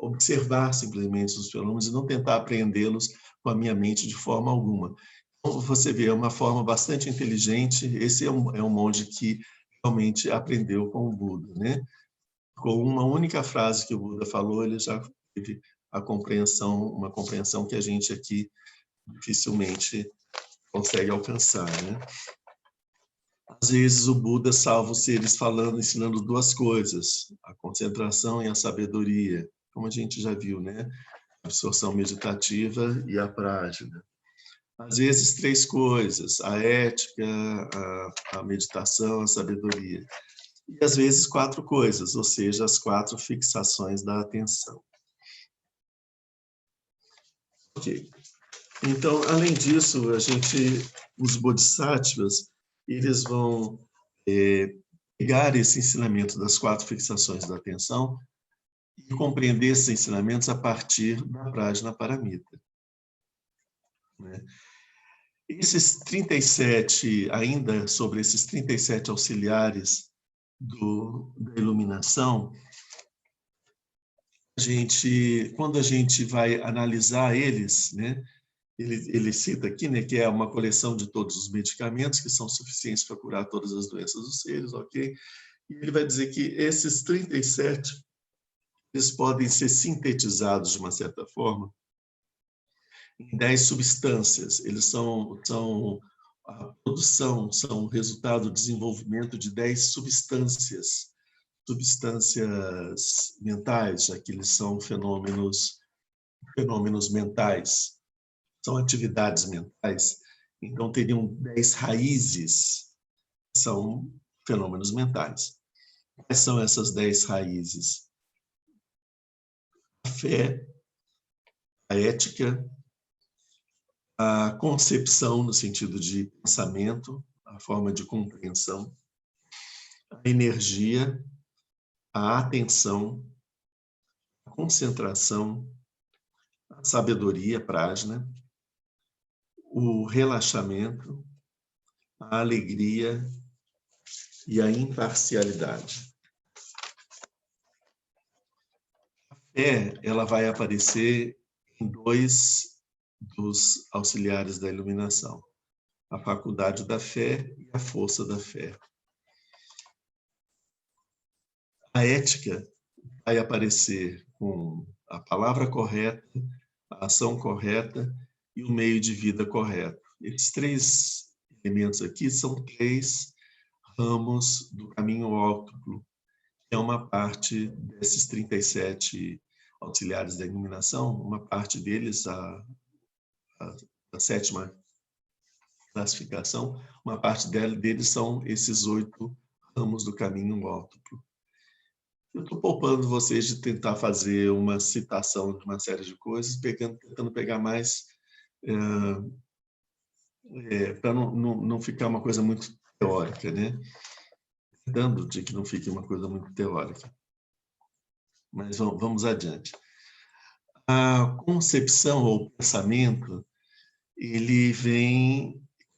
observar simplesmente os fenômenos e não tentar apreendê-los com a minha mente de forma alguma. Então, você vê, é uma forma bastante inteligente, esse é um monge que realmente aprendeu com o Buda, né? Com uma única frase que o Buda falou, ele já teve uma compreensão que a gente aqui dificilmente consegue alcançar, né? Às vezes o Buda salva os seres ensinando duas coisas, a concentração e a sabedoria, como a gente já viu, né? A absorção meditativa e a prática. Às vezes 3 coisas, a ética, a meditação, a sabedoria. E às vezes 4 coisas, ou seja, as 4 fixações da atenção. Ok. Então, além disso, os bodhisattvas, eles vão pegar esse ensinamento das 4 fixações da atenção e compreender esses ensinamentos a partir da Prajnaparamita. Né? Sobre esses 37 auxiliares da iluminação, quando a gente vai analisar eles, né, ele cita aqui, né, que é uma coleção de todos os medicamentos que são suficientes para curar todas as doenças dos seres, ok? E ele vai dizer que esses 37, eles podem ser sintetizados de uma certa forma em 10 substâncias. Eles são a produção, são o resultado do desenvolvimento de 10 substâncias mentais, já que eles são fenômenos mentais, são atividades mentais. Então, teriam 10 raízes, que são fenômenos mentais. Quais são essas 10 raízes? A fé, a ética, a concepção, no sentido de pensamento, a forma de compreensão, a energia, a atenção, a concentração, a sabedoria, prajna, o relaxamento, a alegria e a imparcialidade. A fé, ela vai aparecer em 2 dos auxiliares da iluminação: a faculdade da fé e a força da fé. A ética vai aparecer com a palavra correta, a ação correta e o meio de vida correto. Esses 3 elementos aqui são 3 ramos do caminho óctuplo, que é uma parte desses 37 auxiliares da iluminação, uma parte deles, a 7ª classificação, uma parte deles são esses 8 ramos do caminho óctuplo. Eu estou poupando vocês de tentar fazer uma citação de uma série de coisas, tentando pegar mais, para não ficar uma coisa muito teórica, né? Tentando de que não fique uma coisa muito teórica. Mas vamos adiante. A concepção ou pensamento, ele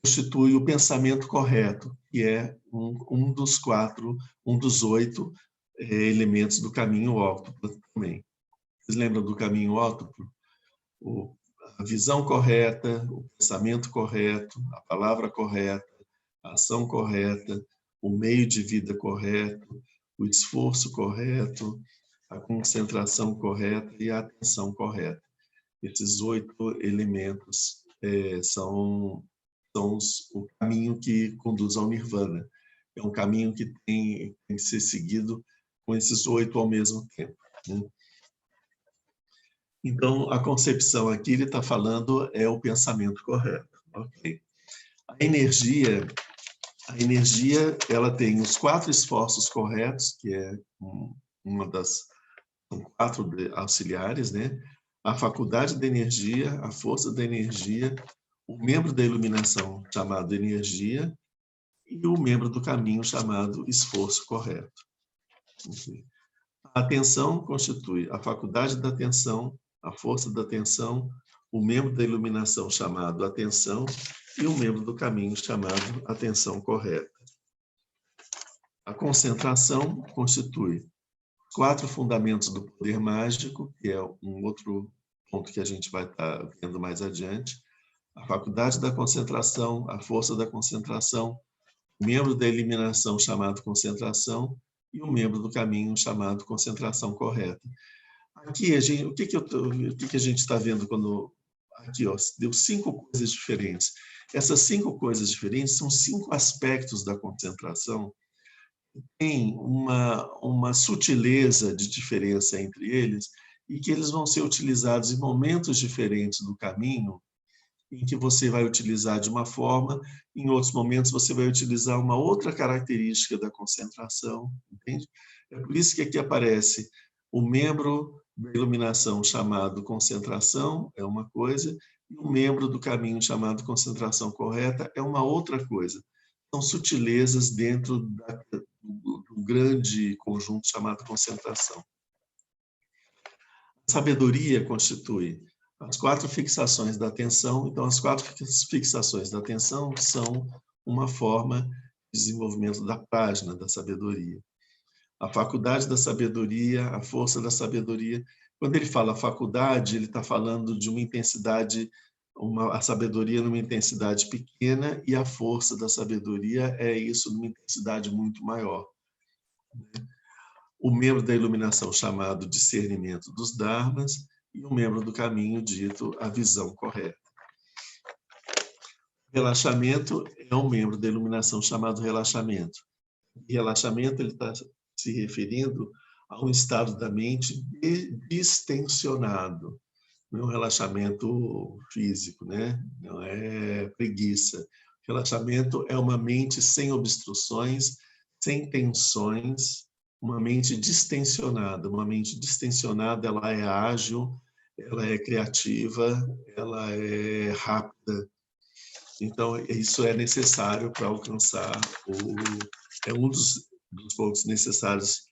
constitui o pensamento correto, que é um dos 8 elementos do caminho óctuplo também. Vocês lembram do caminho óctuplo? A visão correta, o pensamento correto, a palavra correta, a ação correta, o meio de vida correto, o esforço correto, a concentração correta e a atenção correta. Esses 8 elementos são o caminho que conduz ao nirvana. É um caminho que tem que ser seguido com esses 8 ao mesmo tempo, né? Então, a concepção aqui, ele está falando, é o pensamento correto. Okay? A energia, ela tem os 4 esforços corretos, que é são 4 auxiliares, né? A faculdade da energia, a força da energia, o membro da iluminação, chamado energia, e o membro do caminho, chamado esforço correto. Okay? A atenção constitui a faculdade da atenção, a força da atenção, o membro da iluminação, chamado atenção, e o membro do caminho, chamado atenção correta. A concentração constitui 4 fundamentos do poder mágico, que é um outro ponto que a gente vai estar vendo mais adiante. A faculdade da concentração, a força da concentração, o membro da eliminação, chamado concentração, e o membro do caminho, chamado concentração correta. Aqui, o que a gente está vendo quando... Aqui, ó, deu 5 coisas diferentes. Essas 5 coisas diferentes são 5 aspectos da concentração. Tem uma sutileza de diferença entre eles e que eles vão ser utilizados em momentos diferentes do caminho, em que você vai utilizar de uma forma, em outros momentos você vai utilizar uma outra característica da concentração, entende? É por isso que aqui aparece o membro da iluminação chamado concentração, é uma coisa, e o membro do caminho chamado concentração correta é uma outra coisa. São sutilezas dentro do grande conjunto chamado concentração. A sabedoria constitui as 4 fixações da atenção. Então, as 4 fixações da atenção são uma forma de desenvolvimento da prajna, da sabedoria. A faculdade da sabedoria, a força da sabedoria. Quando ele fala faculdade, ele está falando de uma intensidade, a sabedoria numa intensidade pequena, e a força da sabedoria é isso numa intensidade muito maior. O membro da iluminação, chamado discernimento dos dharmas, e o membro do caminho, dito a visão correta. Relaxamento é um membro da iluminação chamado relaxamento. E relaxamento, ele está se referindo a um estado da mente distensionado. Não é um relaxamento físico, né? Não é preguiça. Relaxamento é uma mente sem obstruções, sem tensões, uma mente distensionada. Uma mente distensionada, ela é ágil, ela é criativa, ela é rápida. Então, isso é necessário para alcançar é um dos pontos necessários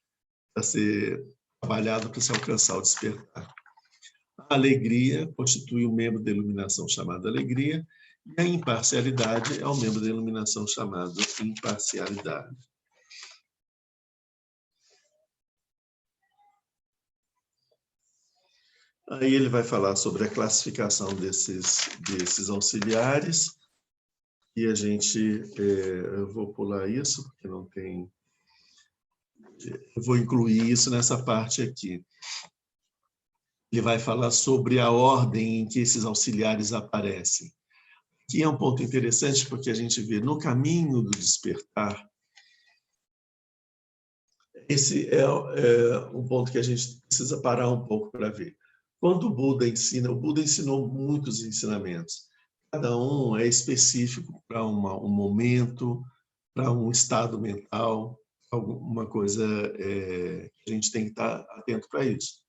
ser trabalhado para se alcançar o despertar. A alegria constitui um membro da iluminação chamado alegria, e a imparcialidade é um membro da iluminação chamado imparcialidade. Aí ele vai falar sobre a classificação desses auxiliares, e a gente, eu vou pular isso, porque não tem... Eu vou incluir isso nessa parte aqui. Ele vai falar sobre a ordem em que esses auxiliares aparecem. Que é um ponto interessante, porque a gente vê no caminho do despertar, esse é um ponto que a gente precisa parar um pouco para ver. Quando o Buda ensinou muitos ensinamentos. Cada um é específico para um momento, para um estado mental, alguma coisa que a gente tem que estar atento para isso.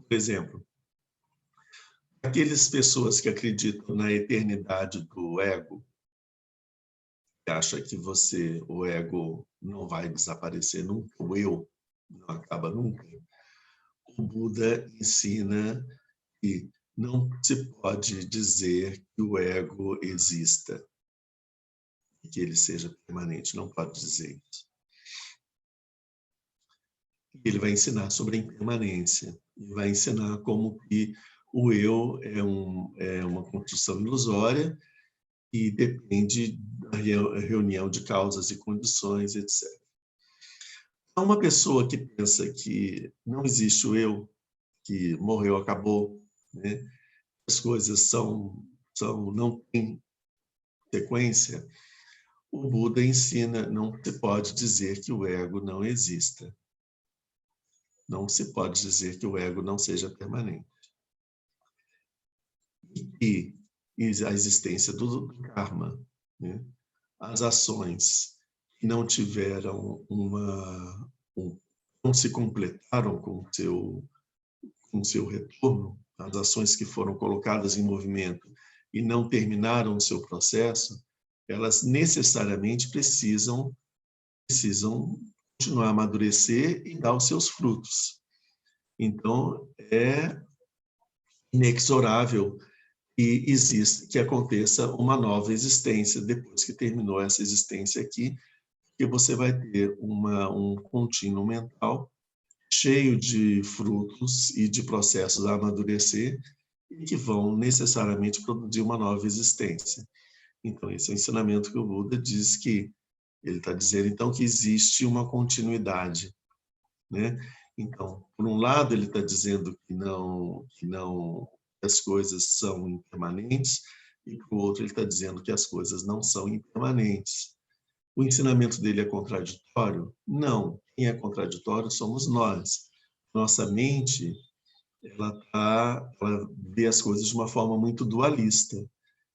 Por exemplo, aquelas pessoas que acreditam na eternidade do ego, que acham que o ego não vai desaparecer nunca, o eu não acaba nunca, o Buda ensina que não se pode dizer que o ego exista, que ele seja permanente, não pode dizer isso. Ele vai ensinar sobre a impermanência, ele vai ensinar como que o eu é uma construção ilusória e depende da reunião de causas e condições, etc. Uma pessoa que pensa que não existe o eu, que morreu, acabou, né? As coisas não têm sequência, o Buda ensina, não se pode dizer que o ego não exista. Não se pode dizer que o ego não seja permanente. E a existência do karma, né? As ações que não tiveram não se completaram com o seu retorno, as ações que foram colocadas em movimento e não terminaram o seu processo, elas necessariamente precisam continuar a amadurecer e dar os seus frutos. Então, é inexorável que aconteça uma nova existência depois que terminou essa existência aqui, que você vai ter um contínuo mental cheio de frutos e de processos a amadurecer e que vão necessariamente produzir uma nova existência. Então, esse é o ensinamento que o Buda diz que ele está dizendo, então, que existe uma continuidade, né? Então, por um lado, ele está dizendo que as coisas são impermanentes, e por outro, ele está dizendo que as coisas não são impermanentes. O ensinamento dele é contraditório? Não. Quem é contraditório somos nós. Nossa mente, ela vê as coisas de uma forma muito dualista.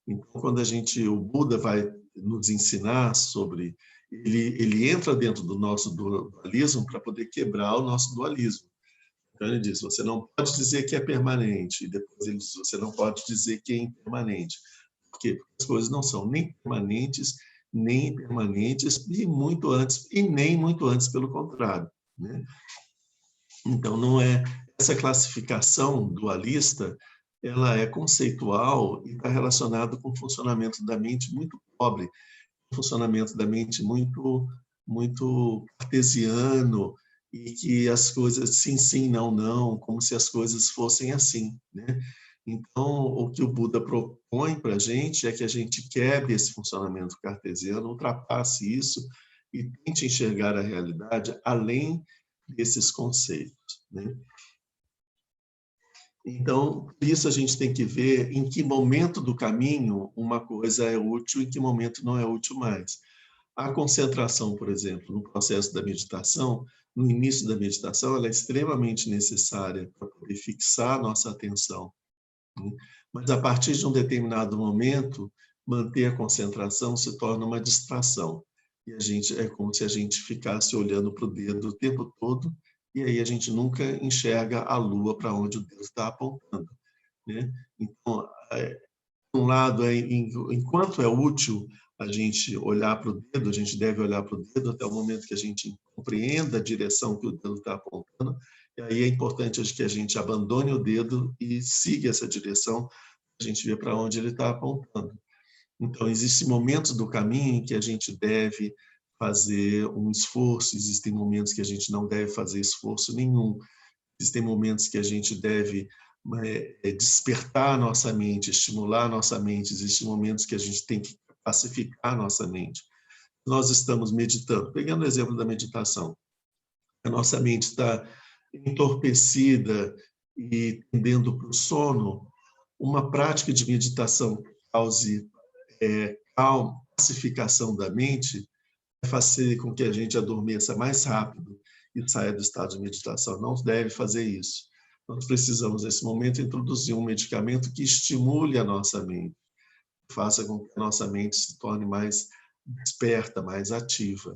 Então, quando o Buda vai nos ensinar sobre... Ele entra dentro do nosso dualismo para poder quebrar o nosso dualismo. Então, ele diz, você não pode dizer que é permanente. E depois ele diz, você não pode dizer que é impermanente. Por quê? Porque as coisas não são nem permanentes, nem impermanentes, e nem muito antes, pelo contrário, né? Então, não é... Essa classificação dualista, ela é conceitual e está relacionada com o funcionamento da mente muito pobre, funcionamento da mente muito cartesiano, e que as coisas sim, sim, não, não, como se as coisas fossem assim, né? Então, o que o Buda propõe para a gente é que a gente quebre esse funcionamento cartesiano, ultrapasse isso e tente enxergar a realidade além desses conceitos, né? Então, por isso a gente tem que ver em que momento do caminho uma coisa é útil e em que momento não é útil mais. A concentração, por exemplo, no processo da meditação, no início da meditação, ela é extremamente necessária para poder fixar a nossa atenção, né? Mas, a partir de um determinado momento, manter a concentração se torna uma distração. E é como se a gente ficasse olhando para o dedo o tempo todo, e aí a gente nunca enxerga a lua para onde o dedo está apontando, né? Então, por um lado, enquanto é útil, a gente olhar para o dedo, a gente deve olhar para o dedo até o momento que a gente compreenda a direção que o dedo está apontando, e aí é importante que a gente abandone o dedo e siga essa direção, a gente vê para onde ele está apontando. Então, existem momentos do caminho em que a gente deve fazer um esforço, existem momentos que a gente não deve fazer esforço nenhum, existem momentos que a gente deve despertar a nossa mente, estimular a nossa mente, existem momentos que a gente tem que pacificar a nossa mente. Nós estamos meditando, pegando o exemplo da meditação, a nossa mente está entorpecida e tendendo para o sono, uma prática de meditação que cause pacificação da mente vai fazer com que a gente adormeça mais rápido e saia do estado de meditação. Não deve fazer isso. Nós precisamos, nesse momento, introduzir um medicamento que estimule a nossa mente, faça com que a nossa mente se torne mais desperta, mais ativa.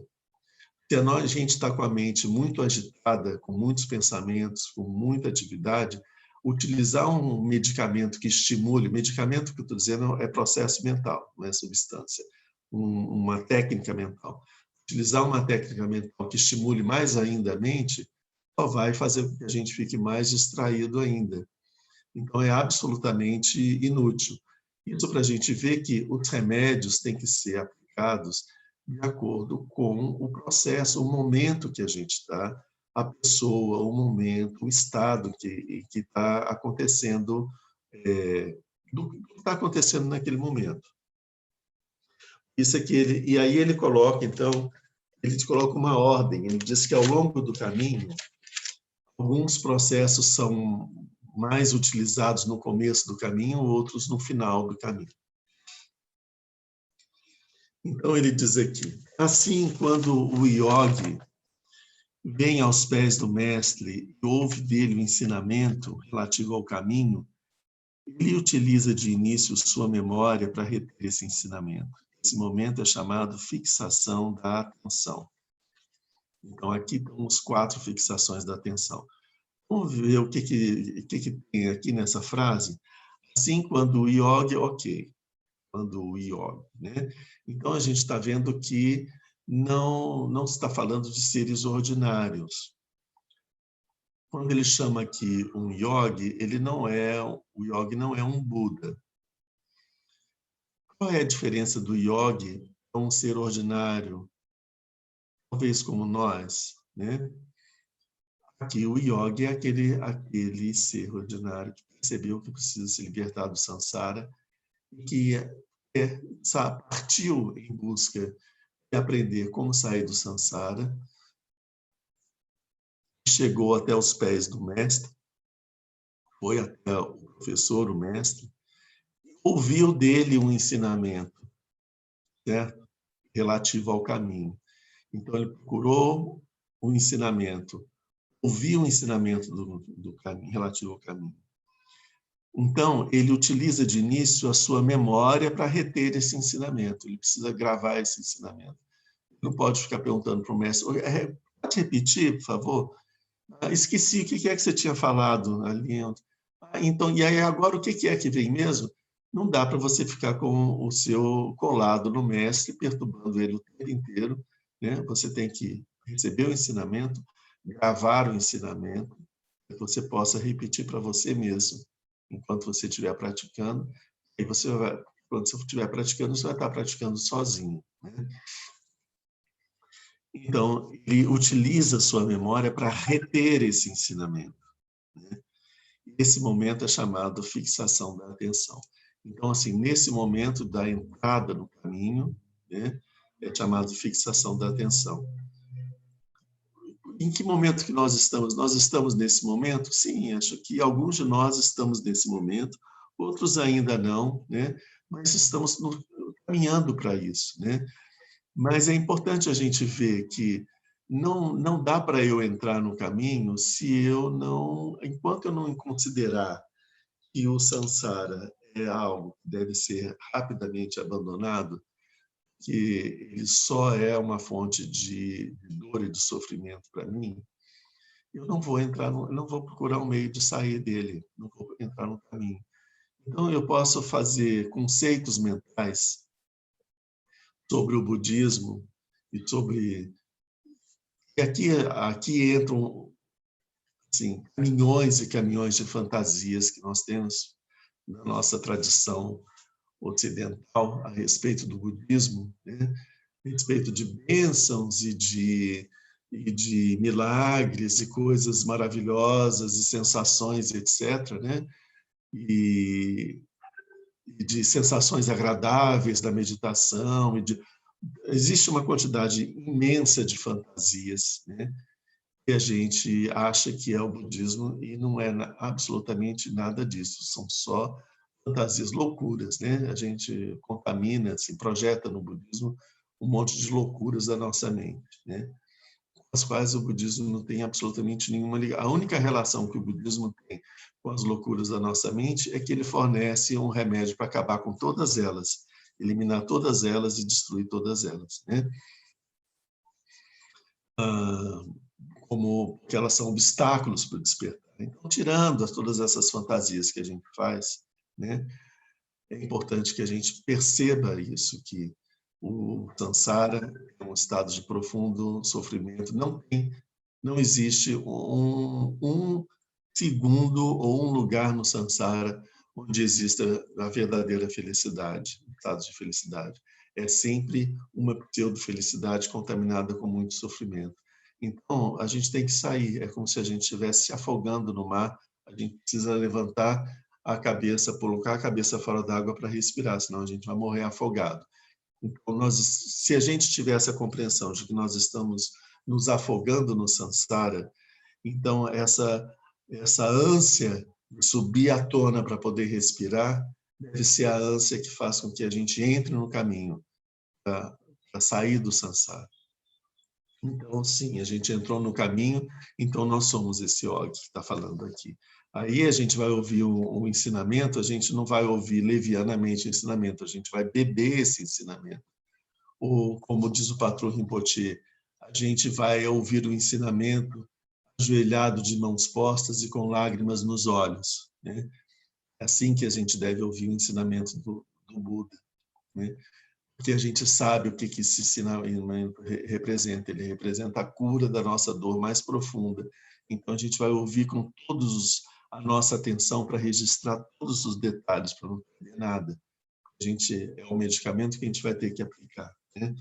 Se a gente está com a mente muito agitada, com muitos pensamentos, com muita atividade, utilizar um medicamento que estimule, medicamento que eu estou dizendo é processo mental, não é substância, uma técnica mental. Utilizar uma técnica mental que estimule mais ainda a mente, só vai fazer com que a gente fique mais distraído ainda. Então, é absolutamente inútil. Isso para a gente ver que os remédios têm que ser aplicados de acordo com o processo, o momento que a gente está, a pessoa, o momento, o estado que está acontecendo, do que está acontecendo naquele momento. Isso aqui, e aí ele coloca, então, ele coloca uma ordem, ele diz que ao longo do caminho, alguns processos são mais utilizados no começo do caminho, outros no final do caminho. Então, ele diz aqui, assim, quando o yogi vem aos pés do mestre e ouve dele o ensinamento relativo ao caminho, ele utiliza de início sua memória para reter esse ensinamento. Esse momento é chamado fixação da atenção. Então, aqui estão as 4 fixações da atenção. Vamos ver o que tem aqui nessa frase. Assim, quando o yogi, ok. Quando o yogi, né? Então, a gente está vendo que não se está falando de seres ordinários. Quando ele chama aqui um yogi, o yogi não é um Buda. Qual é a diferença do yogi para um ser ordinário, talvez como nós, né? Aqui o yogi é aquele ser ordinário que percebeu que precisa se libertar do samsara e que partiu em busca de aprender como sair do samsara, chegou até os pés do mestre, foi até o professor, o mestre, ouviu dele um ensinamento, certo? Relativo ao caminho. Então, ele procurou o ensinamento, ouviu o ensinamento do caminho, relativo ao caminho. Então, ele utiliza de início a sua memória para reter esse ensinamento. Ele precisa gravar esse ensinamento. Não pode ficar perguntando para o mestre, pode repetir, por favor? Esqueci, o que é que você tinha falado ali? Então, e aí agora o que é que vem mesmo? Não dá para você ficar com o seu colado no mestre, perturbando ele o tempo inteiro, né? Você tem que receber o ensinamento, gravar o ensinamento, para que você possa repetir para você mesmo, enquanto você estiver praticando. E quando você estiver praticando, você vai estar praticando sozinho, né? Então, ele utiliza a sua memória para reter esse ensinamento, né? Esse momento é chamado fixação da atenção. Então, assim, nesse momento da entrada no caminho, né, é chamado fixação da atenção. Em que momento que nós estamos? Nós estamos nesse momento? Sim, acho que alguns de nós estamos nesse momento, outros ainda não, né? Mas estamos caminhando para isso, né? Mas é importante a gente ver que não dá para eu entrar no caminho se enquanto eu não considerar que o samsara é algo que deve ser rapidamente abandonado, que ele só é uma fonte de dor e de sofrimento para mim, eu não vou procurar um meio de sair dele, não vou entrar no caminho. Então, eu posso fazer conceitos mentais sobre o budismo e sobre... E aqui entram assim, caminhões e caminhões de fantasias que nós temos na nossa tradição ocidental a respeito do budismo, né? A respeito de bênçãos e de milagres e coisas maravilhosas e sensações, etc., né? E de sensações agradáveis da meditação. Existe uma quantidade imensa de fantasias, né? Que a gente acha que é o budismo e não é absolutamente nada disso. São só fantasias, loucuras, né? A gente contamina, se projeta no budismo um monte de loucuras da nossa mente, né? Com as quais o budismo não tem absolutamente nenhuma ligação. A única relação que o budismo tem com as loucuras da nossa mente é que ele fornece um remédio para acabar com todas elas, eliminar todas elas e destruir todas elas, né? Como que elas são obstáculos para o despertar. Então, tirando todas essas fantasias que a gente faz, né? É importante que a gente perceba isso, que o samsara é um estado de profundo sofrimento. Não existe um segundo ou um lugar no samsara onde exista a verdadeira felicidade, estado de felicidade. É sempre uma pseudo-felicidade contaminada com muito sofrimento. Então, a gente tem que sair. É como se a gente estivesse se afogando no mar. A gente precisa levantar a cabeça, colocar a cabeça fora d'água para respirar, senão a gente vai morrer afogado. Então, se a gente tiver essa compreensão de que nós estamos nos afogando no samsara, então essa ânsia de subir à tona para poder respirar deve ser a ânsia que faz com que a gente entre no caminho para sair do samsara. Então, sim, a gente entrou no caminho, então nós somos esse yogi que está falando aqui. Aí a gente vai ouvir o ensinamento, a gente não vai ouvir levianamente o ensinamento, a gente vai beber esse ensinamento. Ou, como diz o patrão Rinpoche, a gente vai ouvir o ensinamento ajoelhado de mãos postas e com lágrimas nos olhos, né? É assim que a gente deve ouvir o ensinamento do Buda, né? Porque a gente sabe o que esse ensinamento representa. Ele representa a cura da nossa dor mais profunda. Então, a gente vai ouvir com a nossa atenção para registrar todos os detalhes, para não perder nada. É um medicamento que a gente vai ter que aplicar, né?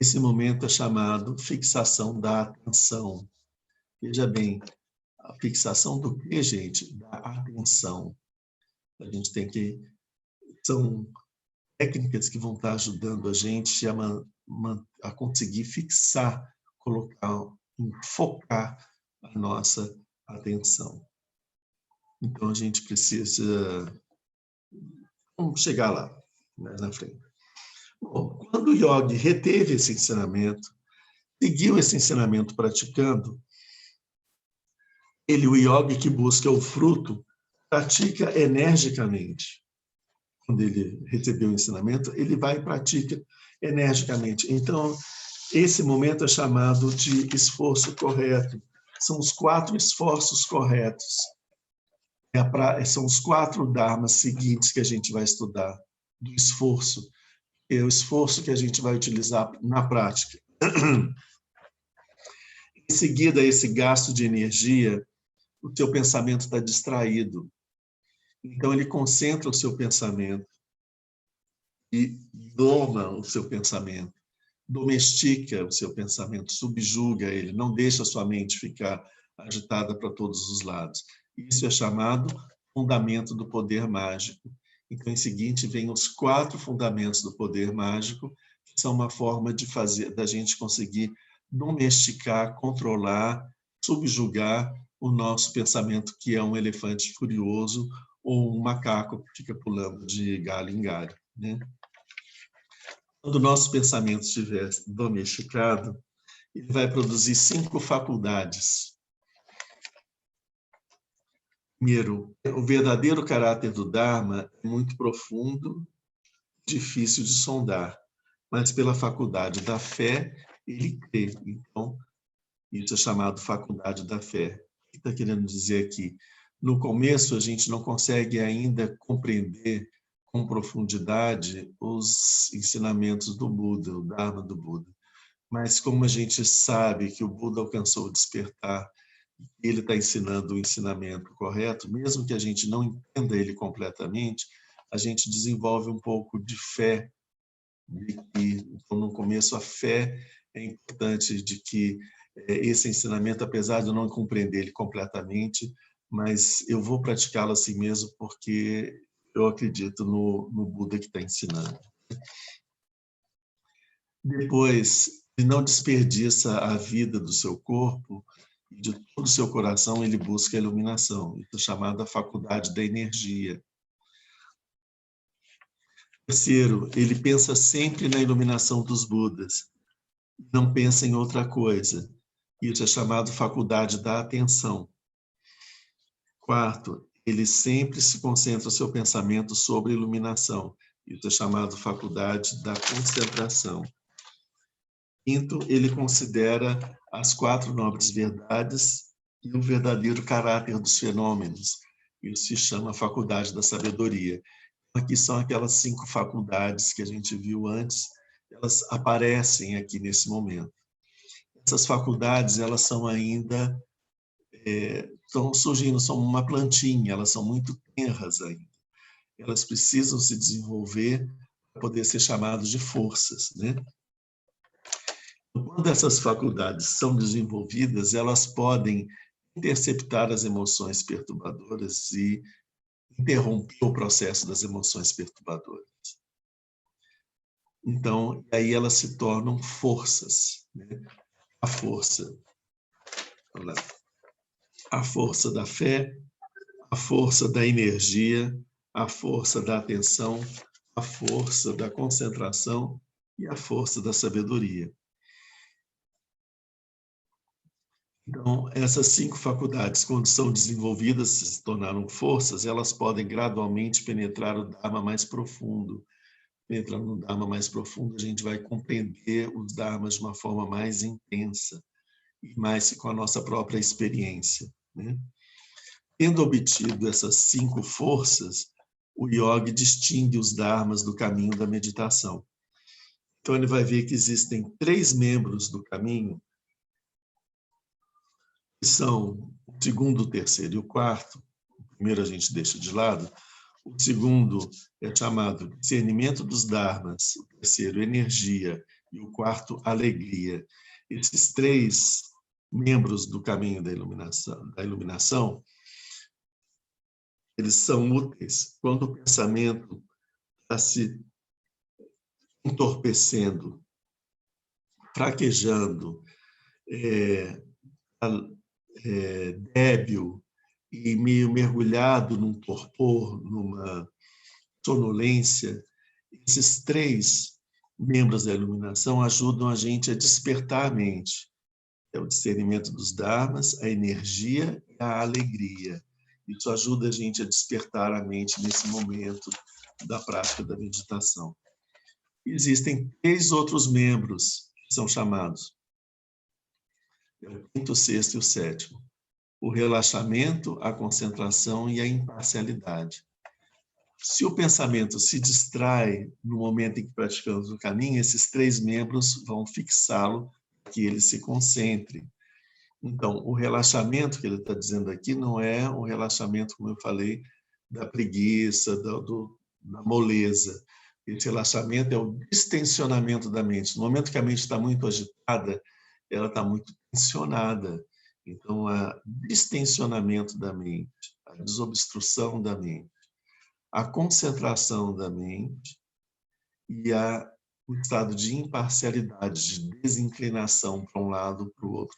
Esse momento é chamado fixação da atenção. Veja bem, a fixação do quê, gente? Da atenção. A gente tem que... São técnicas que vão estar ajudando a gente a conseguir fixar, focar a nossa atenção. Então, a gente precisa... Vamos chegar lá, né, na frente. Bom, quando o yogi reteve esse ensinamento, seguiu esse ensinamento praticando, o yogi que busca o fruto, pratica energicamente. Quando ele recebeu o ensinamento, ele vai e pratica energicamente. Então, esse momento é chamado de esforço correto. São os 4 esforços corretos. São os 4 dharmas seguintes que a gente vai estudar, do esforço. É o esforço que a gente vai utilizar na prática. Em seguida, esse gasto de energia, o teu pensamento está distraído. Então, ele concentra o seu pensamento e doma o seu pensamento, domestica o seu pensamento, subjuga ele, não deixa a sua mente ficar agitada para todos os lados. Isso é chamado fundamento do poder mágico. Então, em seguinte, vem os 4 fundamentos do poder mágico, que são uma forma da gente conseguir domesticar, controlar, subjugar o nosso pensamento, que é um elefante furioso ou um macaco que fica pulando de galho em galho, né? Quando o nosso pensamento estiver domesticado, ele vai produzir 5 faculdades. Primeiro, o verdadeiro caráter do Dharma é muito profundo, difícil de sondar, mas pela faculdade da fé, ele crê. Então, isso é chamado faculdade da fé. O que está querendo dizer aqui? No começo, a gente não consegue ainda compreender com profundidade os ensinamentos do Buda, o Dharma do Buda. Mas como a gente sabe que o Buda alcançou o despertar, ele está ensinando o ensinamento correto, mesmo que a gente não entenda ele completamente, a gente desenvolve um pouco de fé. Então, no começo, a fé é importante de que esse ensinamento, apesar de eu não compreender ele completamente, mas eu vou praticá-lo assim mesmo, porque eu acredito no Buda que está ensinando. Depois, ele não desperdiça a vida do seu corpo e de todo o seu coração, ele busca a iluminação. Isso é chamado a faculdade da energia. Terceiro, ele pensa sempre na iluminação dos Budas, não pensa em outra coisa. Isso é chamado faculdade da atenção. Quarto, ele sempre se concentra o seu pensamento sobre a iluminação. Isso é chamado faculdade da concentração. Quinto, ele considera as 4 nobres verdades e o verdadeiro caráter dos fenômenos. Isso se chama faculdade da sabedoria. Aqui são aquelas 5 faculdades que a gente viu antes, elas aparecem aqui nesse momento. Essas faculdades, elas são ainda, estão surgindo, são uma plantinha, elas são muito tenras ainda. Elas precisam se desenvolver para poder ser chamadas de forças, né? Quando essas faculdades são desenvolvidas, elas podem interceptar as emoções perturbadoras e interromper o processo das emoções perturbadoras. Então, aí elas se tornam forças, né? A força da fé, a força da energia, a força da atenção, a força da concentração e a força da sabedoria. Então, essas 5 faculdades, quando são desenvolvidas, se tornaram forças, elas podem gradualmente penetrar o Dharma mais profundo. Penetrando no Dharma mais profundo, a gente vai compreender os Dharmas de uma forma mais intensa e mais com a nossa própria experiência, né? Tendo obtido essas 5 forças, o yogi distingue os Dharmas do caminho da meditação. Então, ele vai ver que existem 3 membros do caminho, que são o segundo, o terceiro e o quarto. O primeiro a gente deixa de lado. O segundo é chamado discernimento dos dharmas, o terceiro, energia, e o quarto, alegria. Esses 3 membros do caminho da iluminação, eles são úteis quando o pensamento está se entorpecendo, fraquejando, débil e meio mergulhado num torpor, numa sonolência. Esses 3 membros da iluminação ajudam a gente a despertar a mente. É o discernimento dos dharmas, a energia e a alegria. Isso ajuda a gente a despertar a mente nesse momento da prática da meditação. Existem 3 outros membros que são chamados. É o quinto, o sexto e o sétimo. O relaxamento, a concentração e a imparcialidade. Se o pensamento se distrai no momento em que praticamos o caminho, esses 3 membros vão fixá-lo para que ele se concentre. Então, o relaxamento que ele está dizendo aqui não é o relaxamento, como eu falei, da preguiça, da moleza. Esse relaxamento é o distensionamento da mente. No momento que a mente está muito agitada, ela está muito tensionada. Então, o distensionamento da mente, a desobstrução da mente, a concentração da mente e o estado de imparcialidade, de desinclinação para um lado ou para o outro.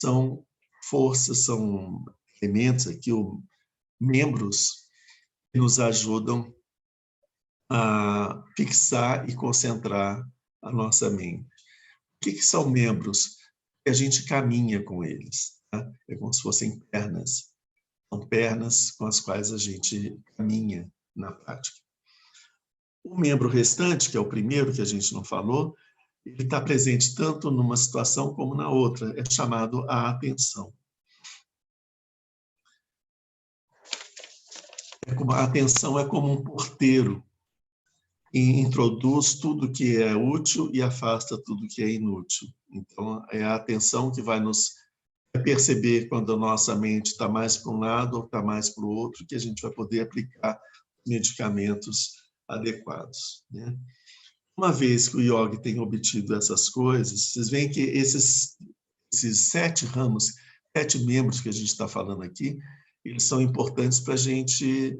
São forças, são elementos aqui, membros que nos ajudam a fixar e concentrar a nossa mente. O que são membros? A gente caminha com eles, tá? É como se fossem pernas. São pernas com as quais a gente caminha na prática. O membro restante, que é o primeiro que a gente não falou, ele está presente tanto numa situação como na outra. É chamado a atenção. A atenção é como um porteiro e introduz tudo que é útil e afasta tudo que é inútil. Então, é a atenção que vai nos perceber quando a nossa mente está mais para um lado ou está mais para o outro, que a gente vai poder aplicar medicamentos adequados, né? Uma vez que o yoga tem obtido essas coisas, vocês veem que esses 7 ramos, 7 membros que a gente está falando aqui, eles são importantes para a gente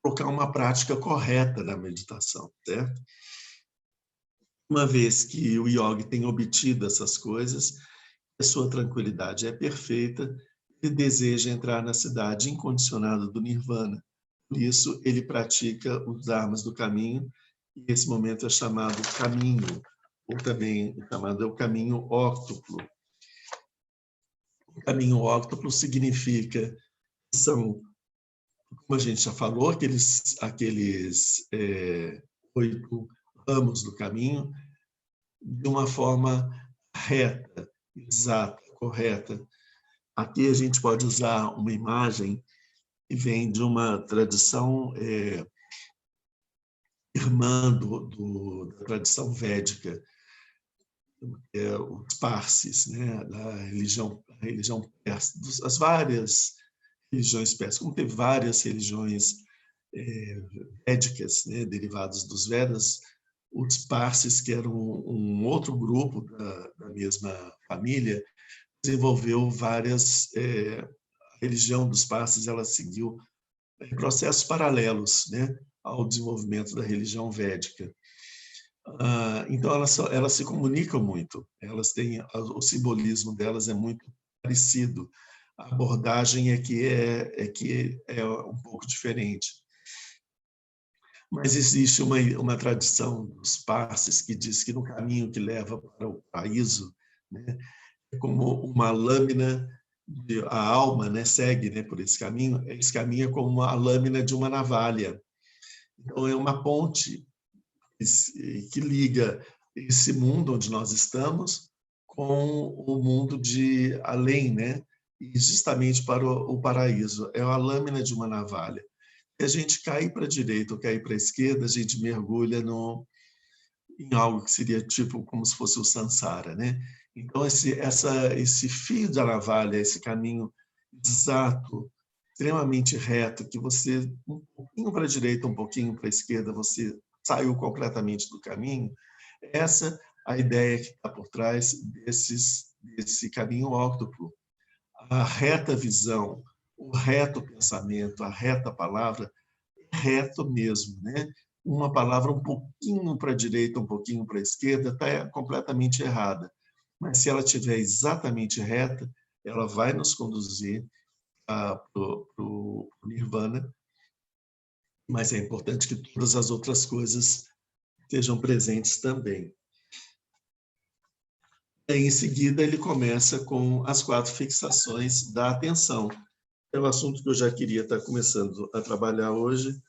colocar uma prática correta da meditação, certo? Uma vez que o yogi tem obtido essas coisas, a sua tranquilidade é perfeita, ele deseja entrar na cidade incondicionada do Nirvana. Por isso, ele pratica os dharmas do caminho, e esse momento é chamado caminho, ou também chamado o caminho óctuplo. O caminho óctuplo significa que são, como a gente já falou, aqueles 8 ramos do caminho, de uma forma reta, exata, correta. Aqui a gente pode usar uma imagem que vem de uma tradição irmã da tradição védica, os Parsis, né, da religião persa, as várias religiões persas, como teve várias religiões védicas, né, derivadas dos Vedas, os Parsis, que eram um outro grupo da mesma família, desenvolveu várias... a religião dos Parsis, ela seguiu processos paralelos, né, ao desenvolvimento da religião védica. Então, elas se comunicam muito, elas têm, o simbolismo delas é muito parecido, a abordagem é que é um pouco diferente. Mas existe uma tradição dos Parsis que diz que no caminho que leva para o paraíso, né, é como uma lâmina, a alma, né, segue, né, por esse caminho é como a lâmina de uma navalha. Então, é uma ponte que liga esse mundo onde nós estamos com o mundo de além, né? E justamente para o paraíso. É a lâmina de uma navalha. Se a gente cair para a direita ou cair para a esquerda, a gente mergulha em algo que seria tipo como se fosse o Sansara, né? Então, esse fio da navalha, esse caminho exato, extremamente reto, que você, um pouquinho para a direita, um pouquinho para a esquerda, você saiu completamente do caminho, essa é a ideia que está por trás desse caminho óctuplo. A reta visão, o reto pensamento, a reta palavra, é reto mesmo, né? Uma palavra um pouquinho para a direita, um pouquinho para a esquerda, está completamente errada. Mas se ela estiver exatamente reta, ela vai nos conduzir para o Nirvana, mas é importante que todas as outras coisas estejam presentes também. E em seguida, ele começa com as 4 fixações da atenção. É um assunto que eu já queria estar começando a trabalhar hoje,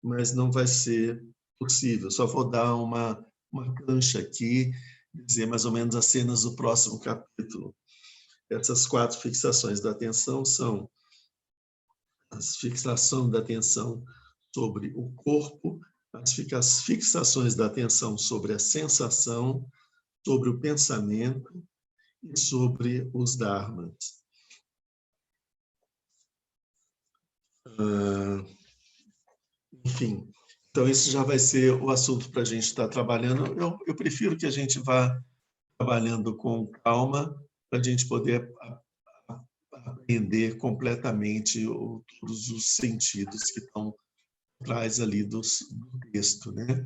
mas não vai ser possível. Só vou dar uma cancha aqui, dizer mais ou menos as cenas do próximo capítulo. Essas 4 fixações da atenção são as fixações da atenção sobre o corpo, as fixações da atenção sobre a sensação, sobre o pensamento e sobre os dharmas. Enfim, então isso já vai ser o assunto para a gente estar trabalhando. Eu prefiro que a gente vá trabalhando com calma para a gente poder aprender completamente todos os sentidos que estão atrás ali do texto, né?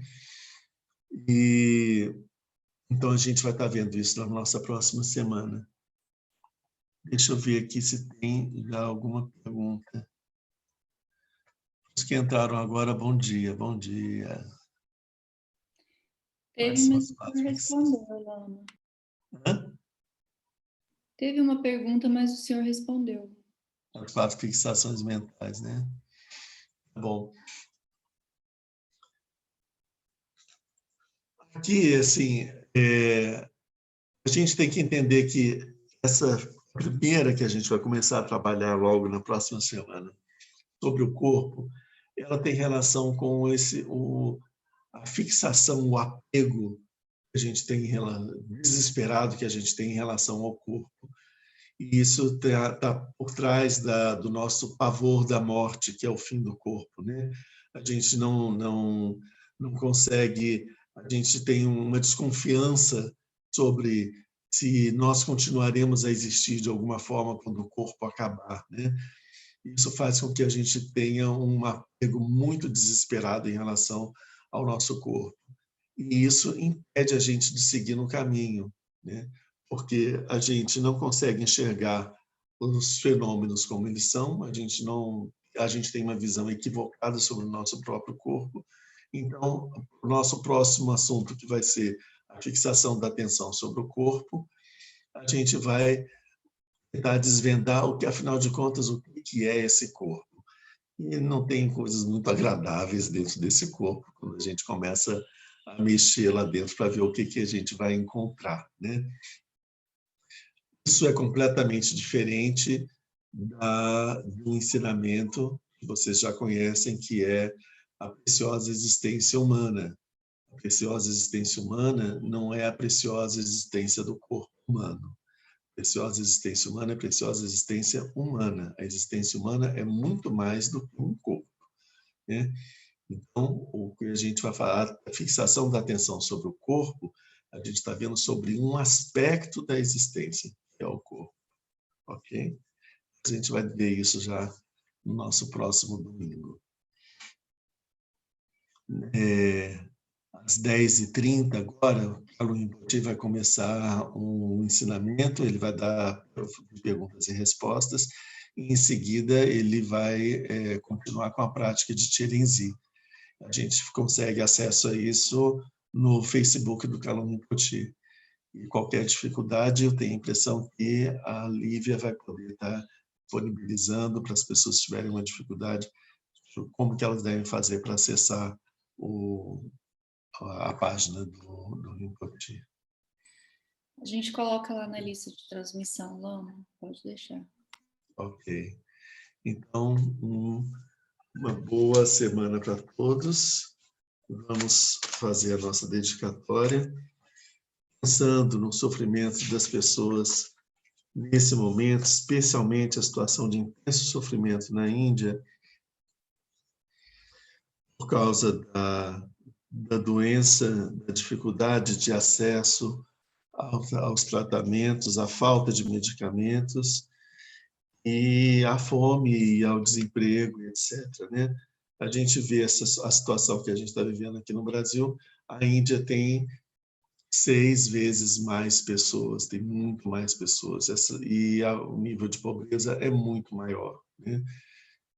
E então a gente vai estar vendo isso na nossa próxima semana. Deixa eu ver aqui se tem já alguma pergunta. Os que entraram agora, bom dia, bom dia.
Teve, mas o senhor respondeu, Lana.
Hã?
Teve uma pergunta, mas o senhor respondeu.
As 4 fixações mentais, né? Bom. Aqui, assim, a gente tem que entender que essa primeira que a gente vai começar a trabalhar logo na próxima semana, sobre o corpo, ela tem relação com a fixação, o apego que a gente tem, desesperado que a gente tem em relação ao corpo. E isso está por trás do nosso pavor da morte, que é o fim do corpo, né? A gente não consegue, a gente tem uma desconfiança sobre se nós continuaremos a existir de alguma forma quando o corpo acabar, né? Isso faz com que a gente tenha um apego muito desesperado em relação ao nosso corpo. E isso impede a gente de seguir no caminho, né? Porque a gente não consegue enxergar os fenômenos como eles são, a gente tem uma visão equivocada sobre o nosso próprio corpo. Então, o nosso próximo assunto, que vai ser a fixação da atenção sobre o corpo, a gente vai tentar desvendar o que, afinal de contas, o que é esse corpo. E não tem coisas muito agradáveis dentro desse corpo, quando a gente começa a mexer lá dentro para ver o que a gente vai encontrar, né? Isso é completamente diferente do ensinamento que vocês já conhecem, que é a preciosa existência humana. A preciosa existência humana não é a preciosa existência do corpo humano. A preciosa existência humana é a preciosa existência humana. A existência humana é muito mais do que um corpo, né? Então, o que a gente vai falar, a fixação da atenção sobre o corpo, a gente está vendo sobre um aspecto da existência, que é o corpo, ok? A gente vai ver isso já no nosso próximo domingo. Às 10h30 agora, o Carlos Rinpoche vai começar um ensinamento, ele vai dar perguntas e respostas, e em seguida ele vai continuar com a prática de Chirenzi. A gente consegue acesso a isso no Facebook do Carlos Rinpoche. E qualquer dificuldade, eu tenho a impressão que a Lívia vai poder estar disponibilizando para as pessoas que tiverem uma dificuldade, como que elas devem fazer para acessar a página do Rinpoche.
A gente coloca lá na lista de transmissão, Lama, pode deixar.
Ok. Então, uma boa semana para todos. Vamos fazer a nossa dedicatória, pensando no sofrimento das pessoas nesse momento, especialmente a situação de intenso sofrimento na Índia, por causa da doença, da dificuldade de acesso aos tratamentos, a falta de medicamentos e a fome e ao desemprego, etc., né? A gente vê a situação que a gente está vivendo aqui no Brasil. A Índia tem 6 vezes mais pessoas, tem muito mais pessoas, e o nível de pobreza é muito maior, né?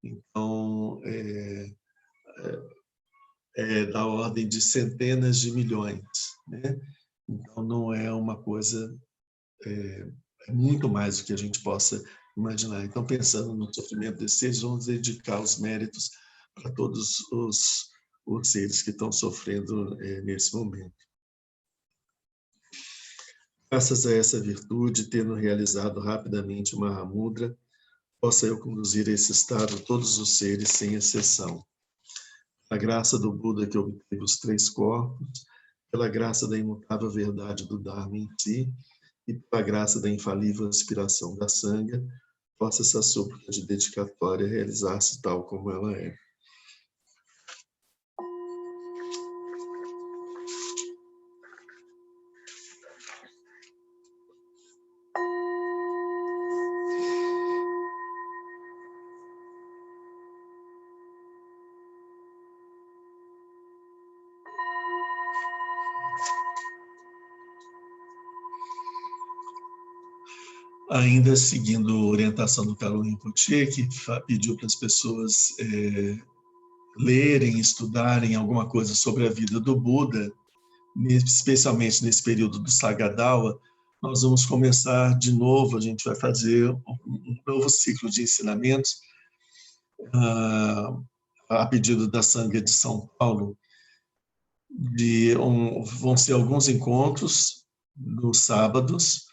Então, é da ordem de centenas de milhões, né? Então, não é uma coisa, é muito mais do que a gente possa imaginar. Então, pensando no sofrimento desses seres, vamos dedicar os méritos para todos os seres que estão sofrendo nesse momento. Graças a essa virtude, tendo realizado rapidamente o Mahamudra, possa eu conduzir a esse estado todos os seres, sem exceção. A graça do Buda que obteve os 3 corpos, pela graça da imutável verdade do Dharma em si, e pela graça da infalível inspiração da Sangha, possa essa súplica de dedicatória realizar-se tal como ela é. Ainda seguindo a orientação do Carlos Rinpoche, que pediu para as pessoas lerem, estudarem alguma coisa sobre a vida do Buda, especialmente nesse período do Sagadawa, nós vamos começar de novo, a gente vai fazer um novo ciclo de ensinamentos, a pedido da Sangha de São Paulo, vão ser alguns encontros nos sábados,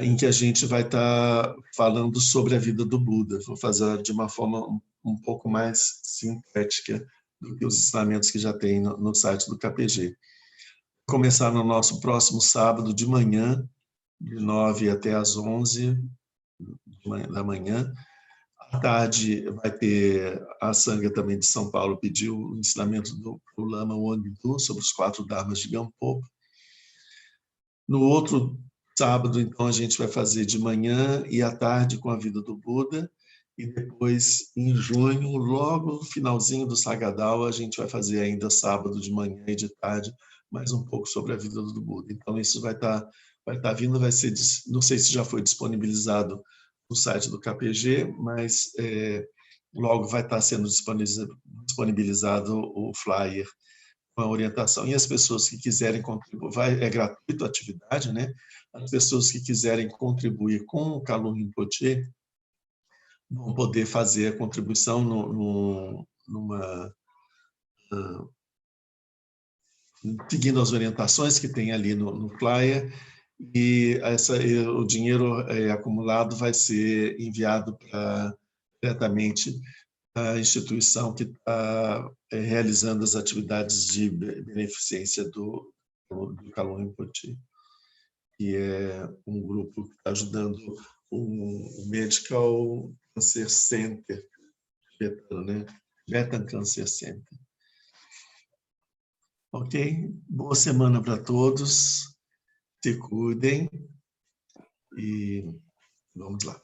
em que a gente vai estar falando sobre a vida do Buda. Vou fazer de uma forma um pouco mais sintética do que os ensinamentos que já tem no site do KPG. Começar no nosso próximo sábado de manhã, de 9 até às 11 da manhã. À tarde vai ter a Sangha também de São Paulo, pediu o ensinamento do Lama Wangdu sobre os 4 dharmas de Gampopa. No outro sábado, então, a gente vai fazer de manhã e à tarde com a vida do Buda. E depois, em junho, logo no finalzinho do Sagadal, a gente vai fazer ainda sábado de manhã e de tarde, mais um pouco sobre a vida do Buda. Então, isso vai estar vindo, vai ser, não sei se já foi disponibilizado no site do KPG, mas logo vai estar sendo disponibilizado o flyer com a orientação. E as pessoas que quiserem contribuir, é gratuito a atividade, né? As pessoas que quiserem contribuir com o Kalun Rinpoche vão poder fazer a contribuição seguindo as orientações que tem ali no flyer, e o dinheiro acumulado vai ser enviado diretamente a instituição que está realizando as atividades de beneficência do Kalun Rinpoche, que é um grupo que está ajudando o Medical Cancer Center, né? Betan Cancer Center. Ok? Boa semana para todos, se cuidem e vamos lá.